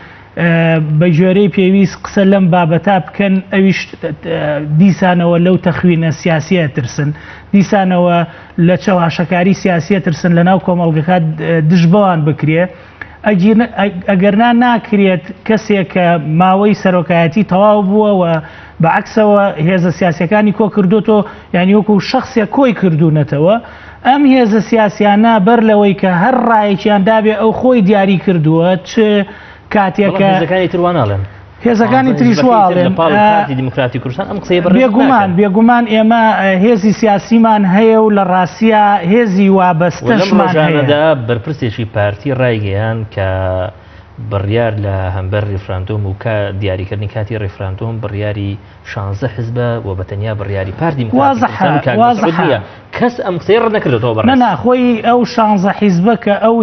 بە ژێرەی پێویست قسە لەم بابەتا بکەن ئەویش دیسانەوە لەو تەخوینە سیاسیە ترسن دیسانەوە لە چاواشەکاری سیاسیە ترسن لە ناو کۆمەڵگەکە دژبەوان بکرێ ئەگەرنا ناکرێت کەسێک کە ماوەی سەرۆکایەتی تەواو بووە و بەعکسەوە هێزە سیاسیەکانی کۆ کردوتەوە یعنی وەکو شخصێک کۆی کردوونەتەوە ئەم هێزە سیاسیانە بەر لەوەی کە هەر ڕایەکیان دابێ ئەو خۆی دیاری کردووە چ کاتێکە هێزەکانی تریشواڵێن دیموکراتی کوردستان ئەم قسەیە بێگومان ئێمە هێزی سیاسیمان هەیە و لە ڕاستیە هێزی وابەستەشمان هەیە بەرپرسێکی پارتی ڕایگەیان کە بڕیار لە هەمبەر ڕیفراندۆم و دیاریکردنی کاتی ڕیفراندۆم بڕیاری 16 حیزبە و بەتەنیا بڕیاری پارتی دیموکراتیە کەس ئەم قسەی ڕەت نەکردەوە بەڕێز نەخۆی ئەو 16 حیزبە کە ئەو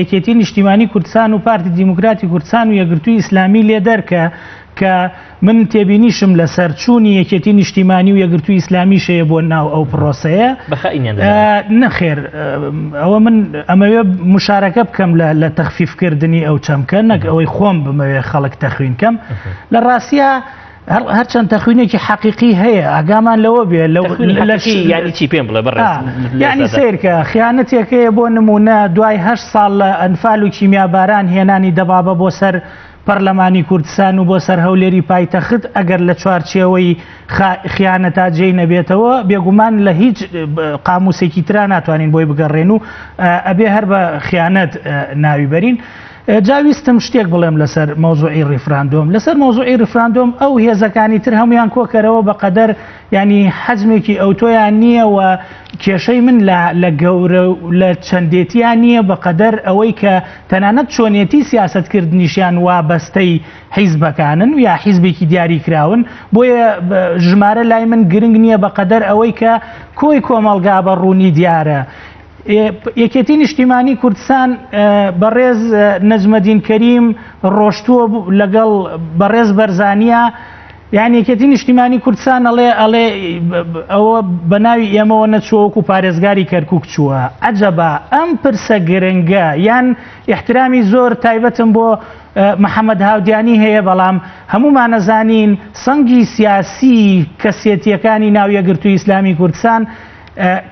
یەکێتی نیشتیمانی کوردستان و پارتی دیموکراتی کوردستان و یەکگرتووی ئیسلامی لێ دەرکە کە من تێبینیشم لە سەرچوونی یەکێتی نیشتیمانی و یەکگرتووی ئیسلامی شەیە بۆ ناو ئەو پرۆسەیە نەخێر ئەوە من ئەمەوێ مشارەکە بکەم لە تەخفیفکردنی ئەو چەمکە نەک ئەوەی خۆم بمەوێ خەڵک تەخوینکەم لە ڕاستیە هەرچەند تەخوینێکی حەقیقی هەیە ئاگامان لەوە بێ ینی چی پێم بڵێ بەڕێز یعنی سیرکە خیانەتێکەیە بۆ نمونە دوای 8 ساڵ لە ئەنفال و کیمیاباران هێنانی دەبابە بۆ سەر پەرلەمانی کوردستان و بۆ سەر هەولێری پایتەخت ئەگەر لە چوارچێوەی خیانەتا جێی نەبێتەوە بێگومان لە هیچ قاموسێکی ترا ناتوانین بۆی بگەڕێن و ئەبێ هەر بە خیانەت ناوی بەرین. جاویستم شتێک بڵێم لەسەر مۆزوعی ڕیفراندۆم. لەسەر مۆزوعی ڕیفراندۆم ئەو هێزەکانی تر هەمویان کۆکەرەوە بەقەدەر ینی حەزمێکی ئەوتۆیان نییە و کێشەی من لە گەورە لە چەندێتیان نییە بەقەدەر ئەوەی کە تەنانەت چۆنیەتی سیاسەتکردنیشیان وابەستەی حیزبەکانن و یا حیزبێکی دیاری کراون بۆیە ژمارە لای من گرنگ نییە بەقەدەر ئەوەی کە کۆی کۆمەلگا بە ڕوونی دیارە. یەکێتی نیشتیمانی کوردستان بەڕێز نەجمەدین کەریم ڕۆشتووە لەگەڵ بەڕێز بەرزانیە، یان یەکێتی نیشتیمانی کوردستان ئەڵێ ئەوە بە ناوی ئێمەوە نەچووەکو پارێزگاری کەرکووک چووە. عەجەبە ئەم پرسە گرنگە یان احترامی زۆر تایبەتم بۆ محەممەد هاودیانی هەیە، بەڵام هەمومان نەزانین سەنگی سیاسی کەسێتیەکانی ناو یەکگرتووی ئیسلامی کوردستان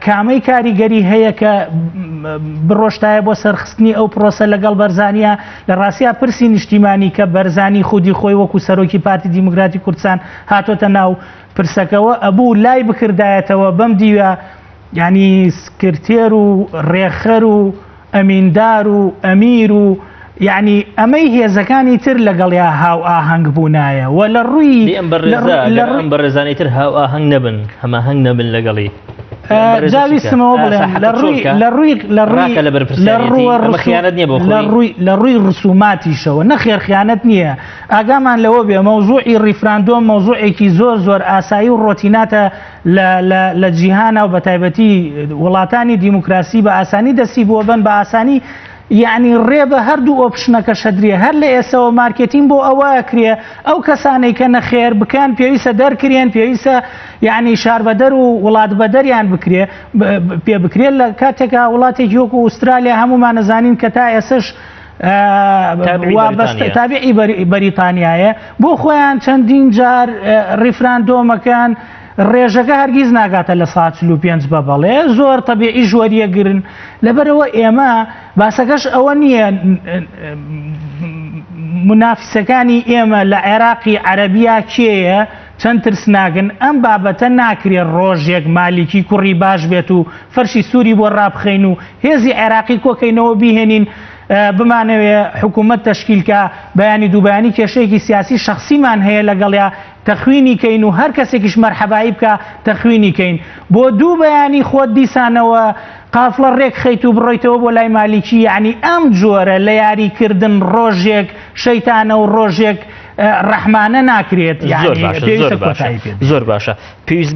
کامەی کاریگەری هەیە کە بڕۆشتایە بۆ سەرخستنی ئەو پرۆسە لەگەڵ بەرزانیە. لە ڕاستیە پرسی نیشتیمانی کە بەرزانی خودی خۆی وەکو سەرۆکی پارتی دیموکراتی کوردستان هاتۆتە ناو پرسەکەەوە ئەبوو لای بکردایەتەوە بەم دیوە ینی سکرتێر و ڕێخەر و ئەمیندار و ئەمیر و یعنی ئەمەی هێزەکانی تر لەگەڵیا هاو ئاهەنگ بوونایە و لە ڕووی ئەم بەڕێزانی تر هاو ئاهەنگ نەبن هەماهەنگ نەبن لەگەڵی. جاویستمەوە بڵێم لە ڕووی ڕسوماتیشەوە نەخێر خیانەت نییە. ئاگامان لەوە بێ مەوزوعی ڕیفراندۆم مەوزوعێکی زۆر ئاسایی و ڕۆتیناتە لە جیهانە و بە تایبەتی وڵاتانی دیموکراسی بە ئاسانی دەستی بۆ بن بە ئاسانی یعنی ڕێ بە هەردوو ئۆپشنەکە شەدرێ هەر لە ئێسەوە مارکتین بۆ ئەوە کرێ ئەو کەسانەی کە نەخێر بکەن پێویستە دەرکرێن، پێویستە یعنی شار بەدەر و وڵات بەدەریان بکرێ پێ بکرێت لە کاتێکا وڵاتێکی وەکو ئوسترالیا هەمومان نەزانین کە تا ئێسش تابعی بەریتانیایە بۆ خۆیان چەندین جار ڕیفراندۆمەکان ڕێژەکە هەرگیز ناگاتە لە 145 بە بەڵێ زۆر تەبیعی ژوەریە گرن. لەبەرەوە ئێمە باسەکەش ئەوە نییە منافسەکانی ئێمە لە عێراقی عەرەبیا کێیە چەند ترسناگن ئەم بابەتە ناکرێت ڕۆژێک مالیکی کوڕی باش بێت و فەرشی سووری بۆ ڕابخەین و هێزی عێراقی کۆکەینەوە بیهێنین بمانەوێ حکوومەت تەشکیلکە بەیانی دووبیانی کێشەیەکی سیاسی شخصیمان هەیە لەگەڵیا تەخوینی کەین و هەر کەسێکیش مەرحەبایی بکە تەخوینی کەین بۆ دوو بەیانی خۆت دیسانەوە قافڵە ڕێک خەیت و بڕۆیتەوە بۆ لای مالیکی. یعنی ئەم جۆرە لە یاریکردن ڕۆژێک شەیتانە و ڕۆژێک ڕەحمانە ناکرێت. زۆر باشە پێویست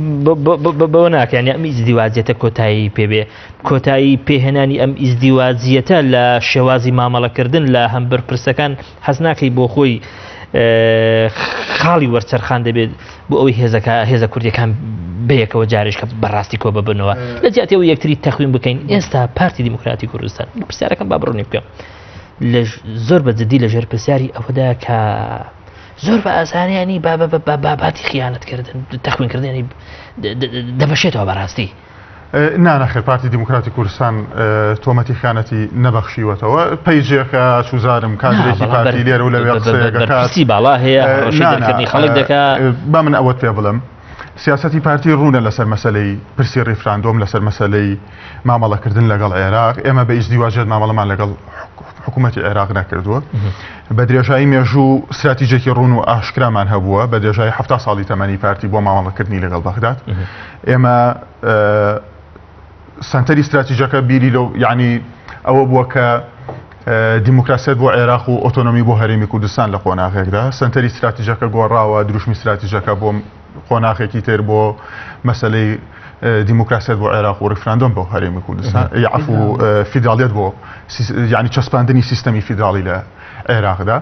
بەوە ناکەن ئەم ئیزدیواجیەتە کۆتایی پێبێ کۆتایی پێهێنانی ئەم ئیزدیواجیەتە لە شێوازی مامەڵەکردن لە هەمبەر پرسەکان حەز ناکەی بۆ خۆی خاڵی وەرچەرخان دەبێت بۆ ئەوەی هێزە کوردیەکان بەیەکەوە جارێش کە بەڕاستی کۆ ببنەوە لە جیاتەوە یەکتری تەخوین بکەین. ئێستا پارتی دیموکراتی کوردستان پرسیارەکەم با بڕوونی بکەم زۆر بەجددی لە ژێر پرسیاری ئەوەدا کە زۆر بە ئاسانیانی باباتی خیانەتکردن تەخوینکردنی دەبەشێتەوە بەڕاستی. نانەخێر پارتی دیموکراتی کوردستان تۆمەتی خیانەتی نەبەخشیوەتەوە پەیجێکە چوزارم کادرێکی پارتی لێرە و لەوێ قسەیەکەسی باڵا هەیە ڕۆژێکردنی خەڵک دەکا. با من ئەوەت پێ بڵم سیاسەتی پارتی ڕوونە لەسەر مەسەلەی پرسی ڕیفراندۆم لەسەر مەسەلەی مامەڵەکردن لەگەڵ عێراق. ئێمە بە ئیزدیواجێت مامەڵەمان لەگەڵ حکوومەتی عێراق نەکردووە بە درێژایی مێژوو استراتیژێکی ڕوون و ئاشکرامان هەبووە بە درێژایی 70 ساڵی تەمەنی پارتی بۆ مامەڵەکردنی لەگەڵ بەغداد. ئێمە سنتەری استراتیژەکە بیری لەو یعنی ئەوە بووە کە دیموکراسیت بۆ عێراق و ئۆتۆنۆمی بۆ هەرێمی کوردستان لە قۆناغێکدا سنتەری استراتیژەکە گۆڕاوە دروشمی استراتیژەکە بۆ قۆناغێکی تر بۆ مەسەلەی دیموکراسیت بۆ عێراق و ڕیفراندۆم بۆ هەرێمی کوردستان یعفو فیدراڵیەت بۆ یعنی چەسپاندنی سیستەمی فیدراڵی لە عێراقدا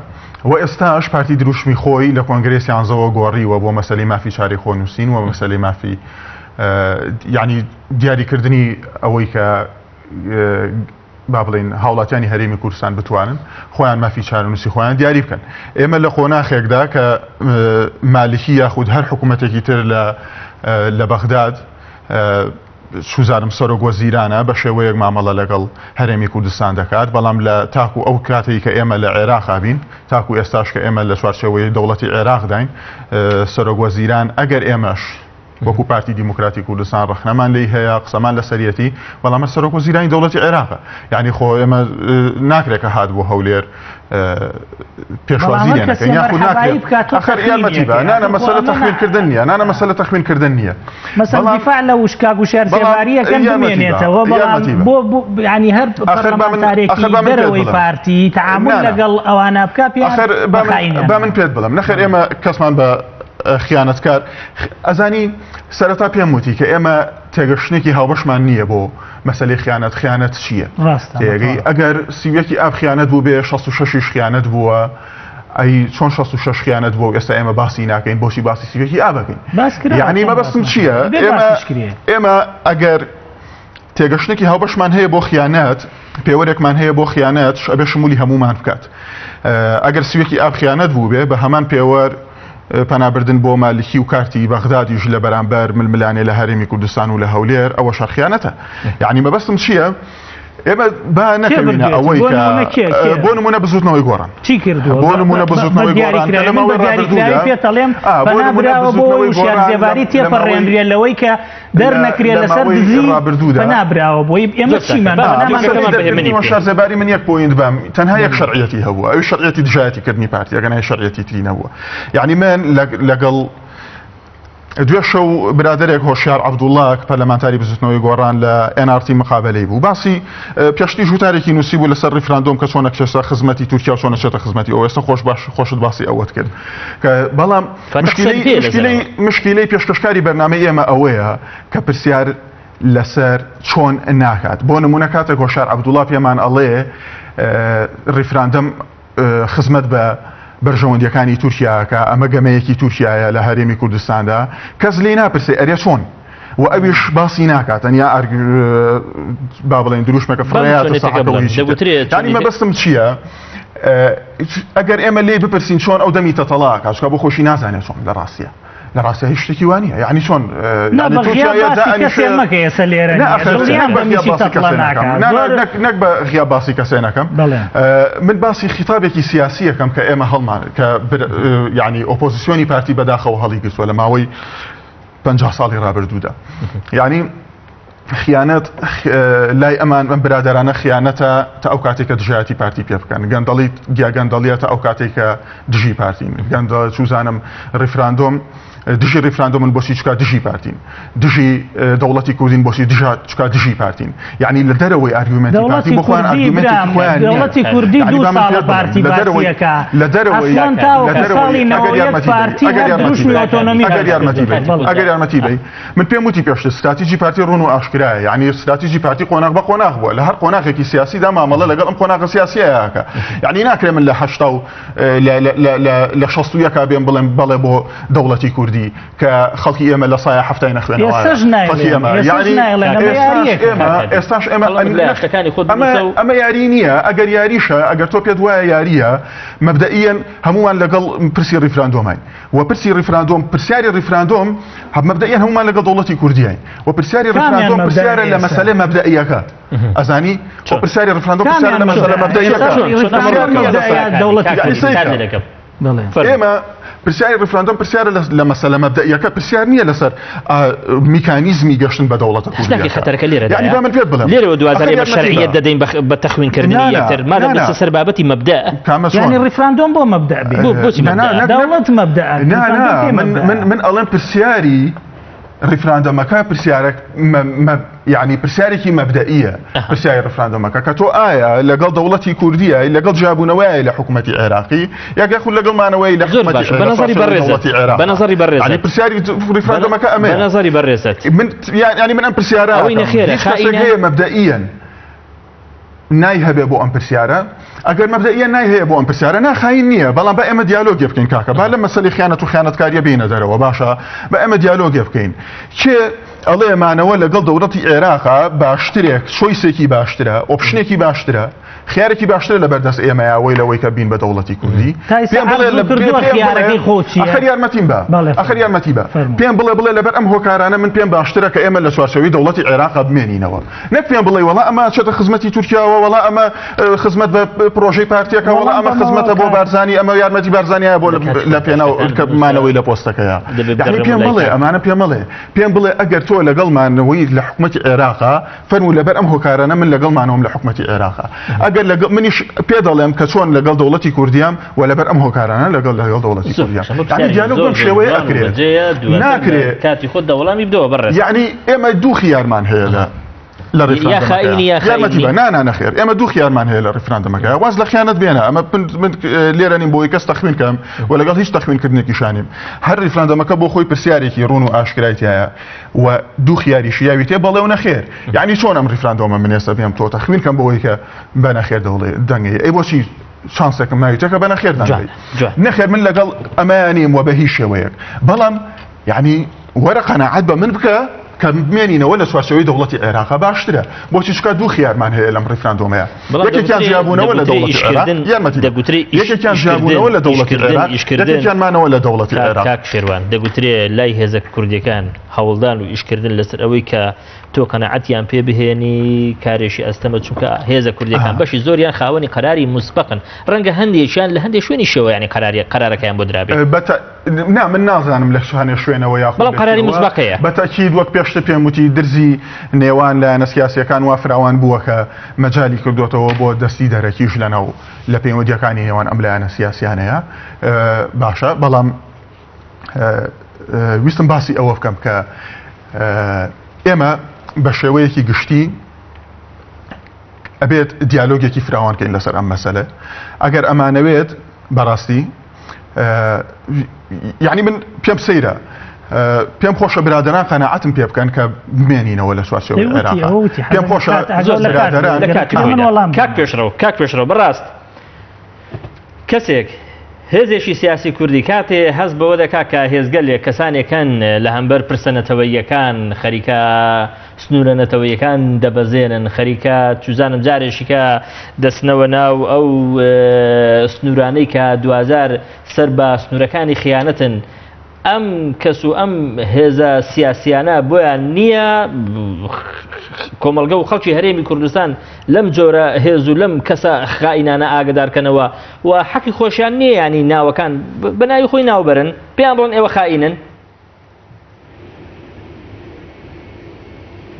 و ئێستاش پارتی دروشمی خۆی لە کۆنگرێسی 11ەوە گۆڕیوە بۆ مەسەلەی مافی چارەی خۆنووسین و مەسەلەی مافی یعنی دیاریکردنی ئەوەی کە با بڵین هاوڵاتیانی هەرێمی کوردستان بتوانن خۆیان مافی چارەنووسی خۆیان دیاری بکەن. ئێمە لە خۆناخێکدا کە مالیکی یاخود هەر حکوومەتێکی تر لە بەغداد سوزارم سەرۆک وەزیرانە بە شێوەیەک مامەڵە لەگەڵ هەرێمی کوردستان دەکات بەڵام لە تاکو ئەو کاتێک کە ئێمە لە عێراق بین تاکو ئێستاش کە ئێمە لە چوارچێوەی دەوڵەتی عێراق داین سەرۆک وەزیران ئەگەر ئێمەش وەکو پارتی دیموکراتی کوردستان ڕخنەمان لی هەیە قسەمان لە سەرەتی بەڵام سەرۆک وەزیرانی دەوڵەتی عێراقە یعنی خۆ ئێمە ناکرێت کە هات بۆ هەولێر پێشوازی لێنەکەن یاخود ناکرێت ئەخەر یارمەتی بە نانە مەسەلە تەخمینکردن نییە نانە مەسەلە تەخمینکردن نییە مەسەڵ دیفاع لە وشکا و شارسێباریەکەن بمێنێتەوە بەڵام بۆ ینی هەر پەرلەمانتارێکی دەرەوەی پارتی تعامل لەگەڵ ئەوانە بکا پێ با من پێت بڵم نەخێر ئێمە کەسمان بە خیانەتکار ئەزانی سەرەتا پێم وتی کە ئێمە تێگەشتێکی هاوبەشمان نییە بۆ مەسەلەی خیانەت چییە تێگەی ئەگەر سیوەکی ئاب خیانەت بوو بێ 66 خیانەت بووە ئەی چۆن 66 خیانەت بووە ئێستا ئێمە باسی ناکەین بۆچی باسی سیوەکی ئابەکەین یعنی مەبەستم چییە ئێمە ئەگەر تێگەشتێکی هاوبەشمان هەیە بۆ خیانەت پێوەرێکمان هەیە بۆ خیانەت ئەبێ شمولی هەمومان بکات ئەگەر سیوەکی ئاب خیانەت بوو بێ بە هەمان پێوەر پەنابردن بۆ مالکی و کارتی بەغدادیش لە بەرامبەر ململانێ لە هەرێمی کوردستان و لە هەولێر ئەوە شەرخیانەتە یعنی مەبەستم چییە ئێمە با نەکەوینە ئەوەی بۆ نمونە بزوتنەوەی گۆڕان چی کردووە بۆ نمونە بزوتنەوەی گۆڕان پێتەڵێم بەنابراوە بۆ شارزێباری تێپەڕێنرێ لەوەی کە دەرنەکرێت لەسەر دزی بەنابراوە بۆی ئێمە چیمان شارزێباری من یەک پۆینت بام تەنها یەک شەرعیەتی هەبووە ئەوی شەرعیەتی دژایەتیکردنی پارتی ئەگەنای شەرعیەتی تری نەبووە یعنی من لەگەڵ دوێ شەو برادێک هۆشیار عەبدوڵڵا کە پەرلەمانتاری بزوتنەوەی گۆڕان لە NRT مقابلەی بوو باسی پێشتی ژووتارێکی نووسی بوو لەسەر ڕیفراندۆم کە چۆنە کێشە خزمەتی تورکیا و چۆنە چێتە خزمەتی ئەو ئێستا خۆشت باسی ئەوەت کرد کە بەڵام مشکلەی پێشکەشکاری بەرنامەی ئێمە ئەوەیە کە پرسیار لەسەر چۆن ناکات بۆ نمونە کاتێک هۆشیار عەبدوڵڵا پێمان ئەڵێ ڕیفراندەم خزمەت بە بەرژەوەندیەکانی تورکیاکە ئەمە گەمەیەکی تورکیایە لە هەرێمی کوردستاندا کەس لێی ناپرسێ ئەرێ چۆن و ئەویش باسی ناکات ئەنیا با بڵێن دروشمەکە فڕیاتانی مەبەستم چییە ئەگەر ئێمە لێ بپرسین چۆن ئەو دەمی تەتەڵا کاشکا بۆ خۆشی نازانێت چۆن لە ڕاستیە لە ڕاستە هیچ شتێکی وانە یعنی چۆن نەک بە غیا باسی کەسێ نەکەم من باسی خیتابێکی سیاسیەکەم کە ئێمە هەڵمان کە یعنی ئۆپۆزیسیۆنی پارتی بەداخەوە هەڵی گرتووە لە ماوەی 50 ساڵی ڕابردوودا یعنی خیانەت لای ئەمان ئەم برادرانە خیانەتە تا ئەو کاتێککە دژایەتی پارتی پێ بکەن گەندەڵیەتە ئەو کاتێککە دژی پارتین گەندە چوزانم ڕیفراندۆم دژی ڕیفراندۆمن بۆچی چکا دژی پارتین دژی دەوڵەتی کوردین بۆچی چکا دژی پارتین یعنی لە دەرەوەی ئارگومنتی پارتی بخوان ئارگومنتی خۆیان دەوڵەتی کوردی دو ساڵە پارتی باسیەکە لە دەرەوەی ئەگەر یارمەتی بی من پێم وتی پێشتر استراتیژی پارتی ڕوون و ئاشکرایە یعنی استراتیژی پارتی قۆناغ بە قۆناغ بووە لە هەر قۆناغێکی سیاسیدا مامەڵە لەگەڵ ئەم قۆناغە سیاسیەکە یعنی ناکرێ من لە 61 بێم بڵێم بەڵێ بۆ دەوڵەتی کوردی کە خەڵکی ئێمە لە سایە هەفتای نەخوێنەوە ئێستاش ئەمە یاری نییە ئەگەر یاریشە ئەگەر تۆ پێت وایە یاریە مەبدەئیەن هەمومان لەگەڵ پرسی ڕیفراندۆمین و پرسی ڕیفراندۆم پرسیاری ڕیفراندۆم مەبدەئیەن هەمومان لەگەڵ دەوڵەتی کوردیین و پرسیاری ڕیفراندۆم پرسیارە لە مەسەلەی مەبدەئیەکە ئەزانی پرسیاری ڕیفراندۆم پرسیارە لە مەسەلە مەبدەئیەکە ئێمە پرسیاری ڕیفراندۆم پرسیارە لە مەسەلە مەبدەئیەکە پرسیار نییە لەسەر میکانیزمی گەشتن بە دەوڵەتە کوردی خەتەرەکە لێرە من پێت بڵێم لێرەوە دوازارێ بە شەرعیەت دەدەین بە تەخوینکردنی یەکتر مادە بەستە سەر بابەتی مەبدە یعنی ڕیفراندۆم بۆ مەبدە بێ دەوڵەت مەبدە من ئەڵێم پرسیاری ڕیفراندۆمەکە پرسیارێک یعنی پرسیارێکی مەبدەئیە پرسیاری ڕیفراندۆمەکە کە تۆ ئایا لەگەڵ دەوڵەتی کوردیە لەگەڵ جیابوونەوەی لە حکوومەتی عێراقی یاخود لەگەڵمانەوەی لە بەنظری بەڕێزت ینی پرسیاری ڕیفراندۆمەکە ئەمە بەنظری بەڕێزت ینی من ئەم پرسیارە ئەوەی نەخێرە مەبدەئیەن نای هەبێ بۆ ئەم پرسیارە ئەگەر مەبدەئیە نایهەیە بۆ ئەم پرسیارە ناخاین نییە بەڵام بە ئێمە دیالۆگێ بکەین کاکە با لە مەسەلی خیانەت و خیانەتکاریە بینە دەرەوە باشە بە ئێمە دیالۆگێ بکەین کێ ئەڵێمانەوە لەگەڵ دەوڵەتی عێراقا باشترێک چۆیسێکی باشترە ئۆپشنێکی باشترە خیارێکی باشترە لە بەردەست ئێمەیەوەی لەوەی کە بین بە دەوڵەتی کوردی ئەخەر یارمەتیم بە ئەخەر یارمەتی بە پێم بڵێ لەبەر ئەم هۆکارانە من پێم باشترە کە ئێمە لە چوارچەوەی دەوڵەتی عێراقا بمێنینەوە نەک پێم بڵێ وەڵا ئەمە چێتە خزمەتی تورکیاوە وەڵا ئەمە خزمەت بە پرۆژەی پارتیەکە وەڵا ئەمە خزمەتە بۆ بارزانی ئەمە یارمەتی بارزانیە بۆ لە پێناومانەوەی لە پۆستەکەیە یعنی پێم بڵێ ئەمانە پێم بڵێ ئەگەر تۆ لەگەڵمانەوەی لە حکومەتی عێراقا فەرموو لەبەر ئەم هۆکارانە من لەگەڵمانەوەم لە حکومەتی عێراقا ئەگەر منیش پێ دەڵێم کە چۆن لەگەڵ دەوڵەتی کوردیام و لەبەر ئەم هۆکارانە لەگەڵ دەوڵەتی کوردیام دیالۆگ بەم شێوەیە ئەکرێت ناکرێت کاتی خۆت دەوڵامی بدەوە بەڕێ یعنی ئێمە دوو خیارمان هەیە لە ڕێفراندەمەکە نانەخێر ئێمە دوو خیارمان هەیە لە ڕێفراندەمەکە واز لە خیانەت بێنە ئەمە لێرە نیم بۆی کەس تەخمین کەم و لەگەڵ هیچ تەخمینکردنێکی شانیم هەر ڕێفراندەمەکە بۆ خۆی پرسیارێکی ڕوون و ئاشکرایتیایە و دوو خیاریشی یاوی تێ بەڵێ و نەخێر یعنی چۆن ئەم ڕێفراندەمە من ئێستا بێم تۆ تەخمین کەم بەوەی کە بە نەخێر دەنگەیە ئەی بۆچی شانسێکم ناویتەکە بە نەخێر دەنگەی نەخێر من لەگەڵ ئەمانیم و بە هیچ شێوەیەک بەڵام یعنی وەرە قەناعەت بە من بکە کە بمێنینەوە لە چوارچەوەی دەوڵەتی عێراقا باشترە بۆچی چکە دوو خیارمان هەیە لەم ڕێفراندۆمەیە یەکێکیان ژیابوونەوە لە دەوڵەتی عێراق یەکێکیان ژیابوونەوە لە دەوڵەتی عێراق یەکێکیانمانەوە لە دەوڵەتی عێراق کاک شێروان دەگوترێ لای هێزە کوردیەکان هەوڵدان و ئیشکردن لەسەر ئەوەی کە تۆ قەنەعەتیان پێ بهێنی کارێکی ئەستەمە چونکە هێزە کوردیەکان بەشی زۆریان خاوەنی قەراری مسبقن ڕەنگە هەندێکیان لە هەندێک شوێنی شێوە یعنی قەرارەکەیان بۆ درابێت من نازانم لە شوێنە شوێنەوە یاخود بەڵام قەراری مسبقەیە بەتاکید وەک پێشتر پێم وتی درزی نێوان لایەنە سیاسیەکان وا فراوان بووە کە مەجالی کردوێتەوە بۆ دەستی دەرەکیش لەناو لە پەیوەندیەکانی هێوان ئەم لایەنە سیاسیانەیە باشە بەڵام ویستم باسی ئەوە بکەم کە ئێمە بە شێوەیەکی گشتی ئەبێت دیالۆگێکی فراوانکەین لەسەر ئەم مەسەلە ئەگەر ئەمانەوێت بەڕاستی یعنی من پێم سەیرە پێم خۆشە برادران قەناعەتم پێ بکەن کە بمێنینەوە لە چوارچێوەی عێراق پێم خۆشە برادران کاک پێشڕەو بەڕاست کەسێک هێزێکی سیاسی کوردی کاتێ هەست بەوە دەکا کە هێزگەلێک کەسانێکن لە هەمبەر پرسەنەتەوەیەکان خەریکە سنوورە نەتەوەیەکان دەبەزێنن خەریکە چوزانم جارێکیکە دەستنەوە ناو ئەو سنوورانەی کە دوازار سەر بە سنوورەکانی خیانەتن ئەم کەس و ئەم هێزە سیاسیانە بۆیان نییە کۆمەلگە و خەڵکی هەرێمی کوردستان لەم جۆرە هێز و لەم کەسە خائینانە ئاگدارکەنەوە و حەقی خۆشیان نییە ینی ناوەکان بە ناوی خۆی ناوبەرن پێیان بڵێن ئێوە خائینن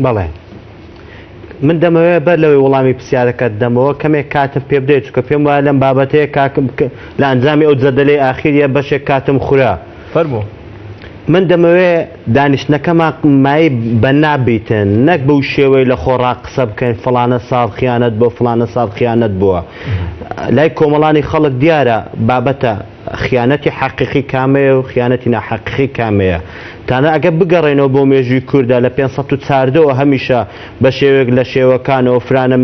بەڵێ من دەمەوێت بەر لەوەی وەڵامی پرسیارەکەت دەمەوە کەمێک کاتم پێ بدەیت چونکە پێم وایە لەم بابەتەیە لە ئەنجامی ئەو جەدەلەی ئاخیریە بەشێک کاتم خورا فەرموو من دەمەوێت دانیشتەکەمان مای بە نابیتن نەک بەو شێوەی لە خۆڕا قسە بکەین فڵانە ساڵ خیانەت بۆ فڵانە ساڵ خیانەت بووە لای کۆمەڵانی خەڵک دیارە بابەتە خیانەتی حەقیقی کامەیە و خیانەتی ناحەقیقی کامەیە تانە ئەگە بگەڕێنەوە بۆ مێژووی کووردا لە 540ەوە هەمیشە بە شێوێک لە شێوەکانەوە فرانە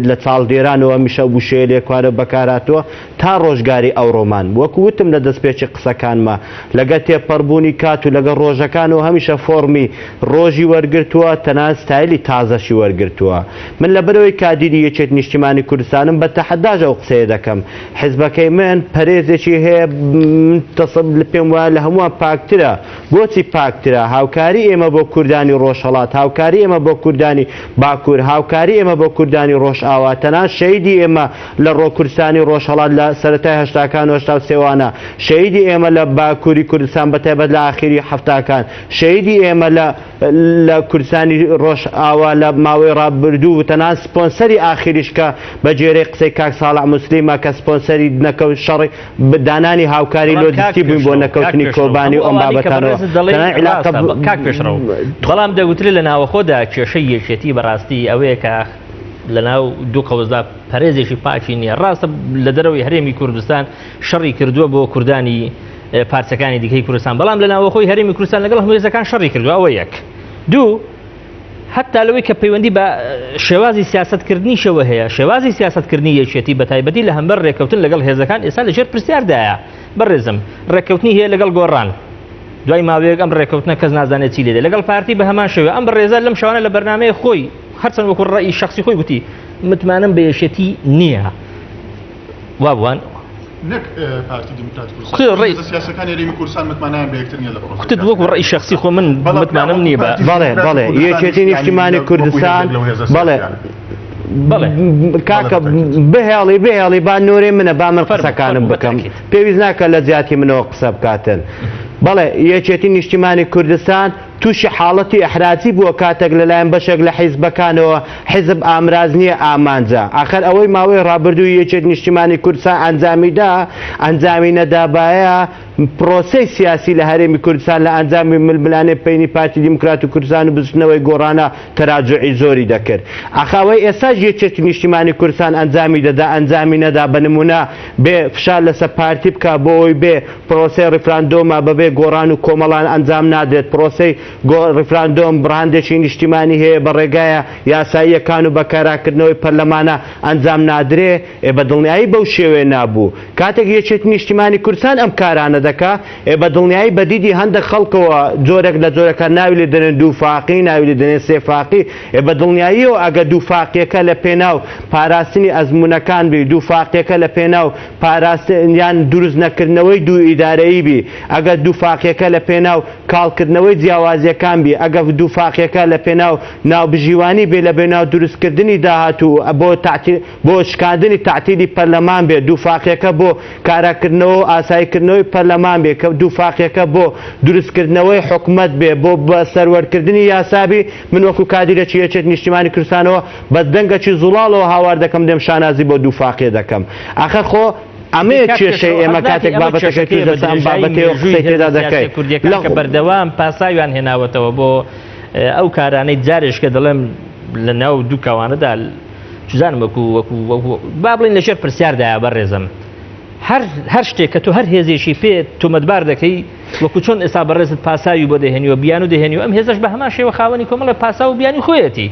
لە چاڵدێرانەوە هەمیشە بوشەیە لێکوارە بەکاراتەوە تا ڕۆژگاری ئەوڕۆمان وەکو وتم لە دەستپێکی قسەکانمە لەگە تێپەڕبوونی کات و لەگە ڕۆژەکانەوە هەمیشە فۆرمی ڕۆژی وەرگرتووە تەنانەت ستایلی تازەشی وەرگرتووە من لەبەرەوەی کادیری یەکێت نیشتیمانی کوردستانم بە تەحەداژە ئەو قسەیە دەکەم حیزبەکەی من پەرێزێکی هەیە پێم وایە لە هەمووان پاکترە بۆچی پاکترە هاوکاری ئێمە بۆ کوردانی ڕۆژهەڵات هاوکاری ئێمە بۆ کوردانی باکوور هاوکاری ئێمە بۆ کوردانی ڕۆژئاوا تەنانەت شەیدی ئێمە لە ڕۆکوردستانی ڕۆژهەڵات لە سەرەتای هەشتاکان و هەشتا و سێوانە شەیدی ئێمە لە باکووری کوردستان بەتایبەت لە ئاخری هەفتاکان شەیدی ئێمە لە کوردستانی ڕۆژئاوا لە ماوەی ڕابردوو تەنانەت سپۆنسەری ئاخریش کە بە جێرەی قسەی کاک ساڵح موسلیمە کە سپۆنسەری نەکەوت شەڕی دانانی هاوکاری لۆجستیکی بووین بۆ نەکەوتنی کۆبانی و ئەم بابەتانەوە کاک پێشڕەو بەڵام دەگوترێت لە ناوەخۆدا کێشەی یەکێتی بەڕاستی ئەوەیە کە لە ناو دوو قەوزدا پەرێزێکی پاکی نییە ڕاستە لە دەرەوەی هەرێمی کوردستان شەڕی کردووە بۆ کوردانی پارچەکانی دیکەی کوردستان بەڵام لە ناوەخۆی هەرێمی کوردستان لەگەڵ هەموو هێزەکان شەڕی کردووە ئەوە یەک دوو حتا لەوەی کە پەیوەندی بە شێوازی سیاسەتکردنیشەوە هەیە شێوازی سیاسەتکردنی یەکێتی بە تایبەتی لە هەمبەر ڕێکەوتن لەگەڵ هێزەکان ئێستا لەژێر پرسیاردایە بەڕێزم ڕێکەوتنی هەیە لەگەڵ گۆڕان دوای ماوەیەک ئەم ڕێکەوتنە کەس نازانێت چی لێدە لەگەڵ پارتی بە هەمان شێوە ئەم بەڕێزە لەم شەوانە لە بەرنامەیە خۆی هەرچەند وەکو ڕەئی شەخسی خۆی گوتی متمانم بە یەکێتی نییە وابوان قلت وەکو ڕەئی شەخسی خۆ من متمانم نییە بەڵێ یەکێتی نیشتیمانی کوردستان بەڵێ کاکە بهێڵی با نورێ منە با من قسەکانم بکەم پێویست ناکە لە زیاتی منەوە قسە بکاتن بەڵێ یەکێتی نیشتیمانی کوردستان تووشی حاڵەتی ئەحراجی بووە کاتێک لەلایەن بەشێک لە حیزبەکانەوە حیزب ئامراز نییە ئامانجا ئاخر ئەوەی ماوەی ڕابردووی یەکێت نیشتیمانی کوردستان ئەنجامی نەدابایە پرۆسەی سیاسی لە هەرێمی کوردستان لە ئەنجامی ململانەی پەینی پارتی دیموکرات و کوردستان و بچنەوەی گۆڕانە تەراجعی زۆری دەکرد ئەخاوەی ئێستاش یەکێتی نیشتیمانی کوردستان ئەنجامی دەدا ئەنجامی نەدا بە نمونە بێ فشار لەسەر پارتی بکە بۆ ئەوی بێ پرۆسەی ڕیفراندۆمە بەبێ گۆڕان و کۆمەڵان ئەنجام نادرێت پرۆسەی ڕیفراندۆم بڕهاندێکی نیشتیمانی هەیە بە ڕێگایە یاساییەکان و بەکارکردنەوەی پەرلەمانە ئەنجام نادرێ بە دڵنیایی بەو شێوێ نابوو کاتێک یەکێتی نیشتیمانی کوردستان ئەم کارانە دەکا بە دڵنیایی بەدیدی هەندێک خەڵکەوە جۆرێک لە جۆرەکە ناوی لێ دەنێن دووفاقی ناوی لێ دەنێن سێفاقی بە دڵنیاییەوە ئەگە دووفاقیەکە لە پێناو پاراستنی ئەزمونونەکان بی دووفاقیەکە لە پێناو پاراستیان دروست نەکردنەوەی دوو ئیدارەیی بی ئەگە دووفاقیەکە لە پێناو کاڵکردنەوەی جیاوازیەکان بی ئەگە دووفاقیەکە لە پێناو ناوبژیوانی بێ لە بێناو دروستکردنی داهاتوو بۆ شکاندنی تعتیلی پەرلەمان بێ دووفاقیەکە بۆ کاراکردنەوە ئاساییکردنەوەی پەرلەمان بێ کە دووفاقیەکە بۆ دروستکردنەوەی حکومەت بێ بۆ بە سەروەرکردنی یاسابی من وەکو کادیرێکی یەکێتی نیشتیمانی کوردستانەوە بە دەنگەکی زوڵاڵەوە هاوار دەکەم دێم شانازی بۆ دووفاقیە دەکەم ئاخر خۆ ئەمەیە کێشەی ئێمە کاتێک بابەتەکەی دەسان بابەتەوە قسەی تێدا دەکەی کە بەردەوام پاساویان هێناوەتەوە بۆ ئەو کارانەی جارێش کە دەڵێم لە ناو دوو کاوانەدا چزانم وەکو با بڵین لەژێر پرسیاردایە بەڕێزم هەر شتێک کە تۆ هەر هێزێکی پێ تۆمەتبار دەکەی وەکو چۆن ئێستا بەڕێزت پاساوی بۆ دەهێنیوە بیان و دەهێنیوە ئەم هێزش بە هەمان شێوە خاوەنی کۆمەڵە پاسا و بیانی خۆیەتی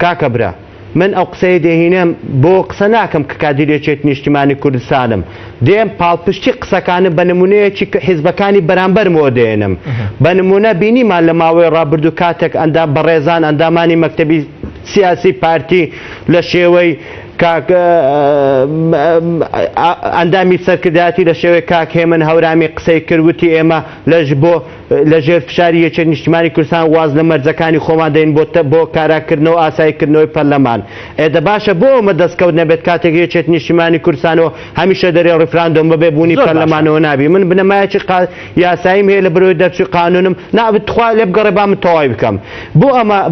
کاکە برا من ئەو قسەی دەهێنم بۆ قسە ناکەم کە کادیرێکێتی نیشتیمانی کوردستانم دێم پاڵپشتی قسەکانم بە نمونەیەکی حیزبەکانی بەرامبەرمەوە دێنم بە نمونە بینیمان لە ماوەی ڕابردوو کاتێک بەڕێزان ئەندامانی مەکتەبی سیاسی پارتی لە شێوەی ئەندامی سەرکرداتی لە شێوەی کاک هێمن هەورامی قسەی کردوتی ئێمە لە ژێر فشاری یەکێتی نیشتیمانی کوردستان واز لە مەرجەکانی خۆمان دەین بۆ کاراکردنەوە ئاساییکردنەوەی پەرلەمان ئێدە باشە بۆ ئەمە دەستکەوت نەبێت کاتێک یەکێتی نیشتیمانی کوردستانەوە هەمیشە دەرێ ڕیفراندۆم بەبێ بوونی پەرلەمانەوە نابی من بنەمایەکی یاساییم هەیە لە بەرەوەی دەرچووی قانونم نابتخوا لێ بگەڕێ با من تەواوی بکەم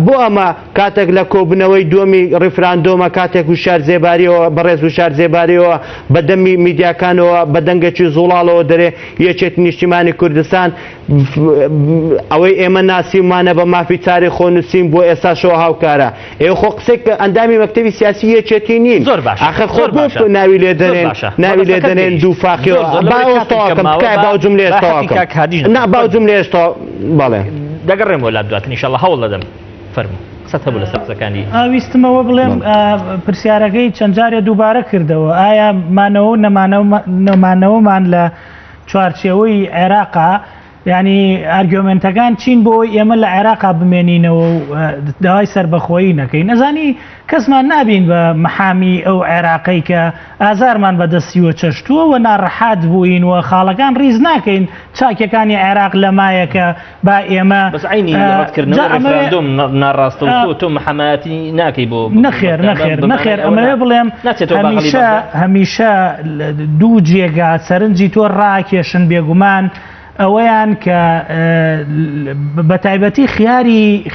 بۆ ئەمە کاتێک لە کۆبنەوەی دووەمی ڕیفراندۆمە کاتێک وشار زێباریەوە بەڕێز وشار زێباریەوە بە دەمی میدیاکانەوە بە دەنگێکی زوڵاڵەوە دەرێ یەکێتی نیشتیمانی کوردستان ئەوەی ئێمە ناسیمانە بە مافی چاری خۆنووسین بۆ ئێستاشەوە هاوکارە ئێوە خۆ قسێک ئەندامی مەکتەبی سیاسی یەکێتی نین ئاخر خۆ ناوی لێ دەنێن دووفاقیەوە باوجم لێشتەوە باوجم لێشتەوە بەڵێ دەگەڕێم وەلا دواتن ئینشاڵڵا هەوڵ دەدەم فەرموو هەبوو لە سەرقسەکانی ویستمەوە بڵێم پرسیارەکەی چەند جارێ دووبارە کردەوە ئایا مانەوە نەمانەوەمان لە چوارچێوەی عێراقا ینی ئارگومنتەکان چین بۆ ئێمە لە عێراقا بمێنینەوە و داوای سربەخۆیی نەکەین نەزانی کەسمان نابین بە محامی ئەو عێراقی کە ئازارمان بەدەستیوە چەشتووە و ناڕەحات بووین و خاڵەکان ڕیز ناکەین چاکەکانی عێراق لە مایەکە با ئێمە ڕێفراندۆم ناڕاستە و تۆ محەمەتی ناکەی بۆ نەخێر ئەمەوێ بڵێم هەمیشە دوو جێگا سەرنجی تۆ ڕاکێشن بێگومان ئەوەیان کە بە تایبەتی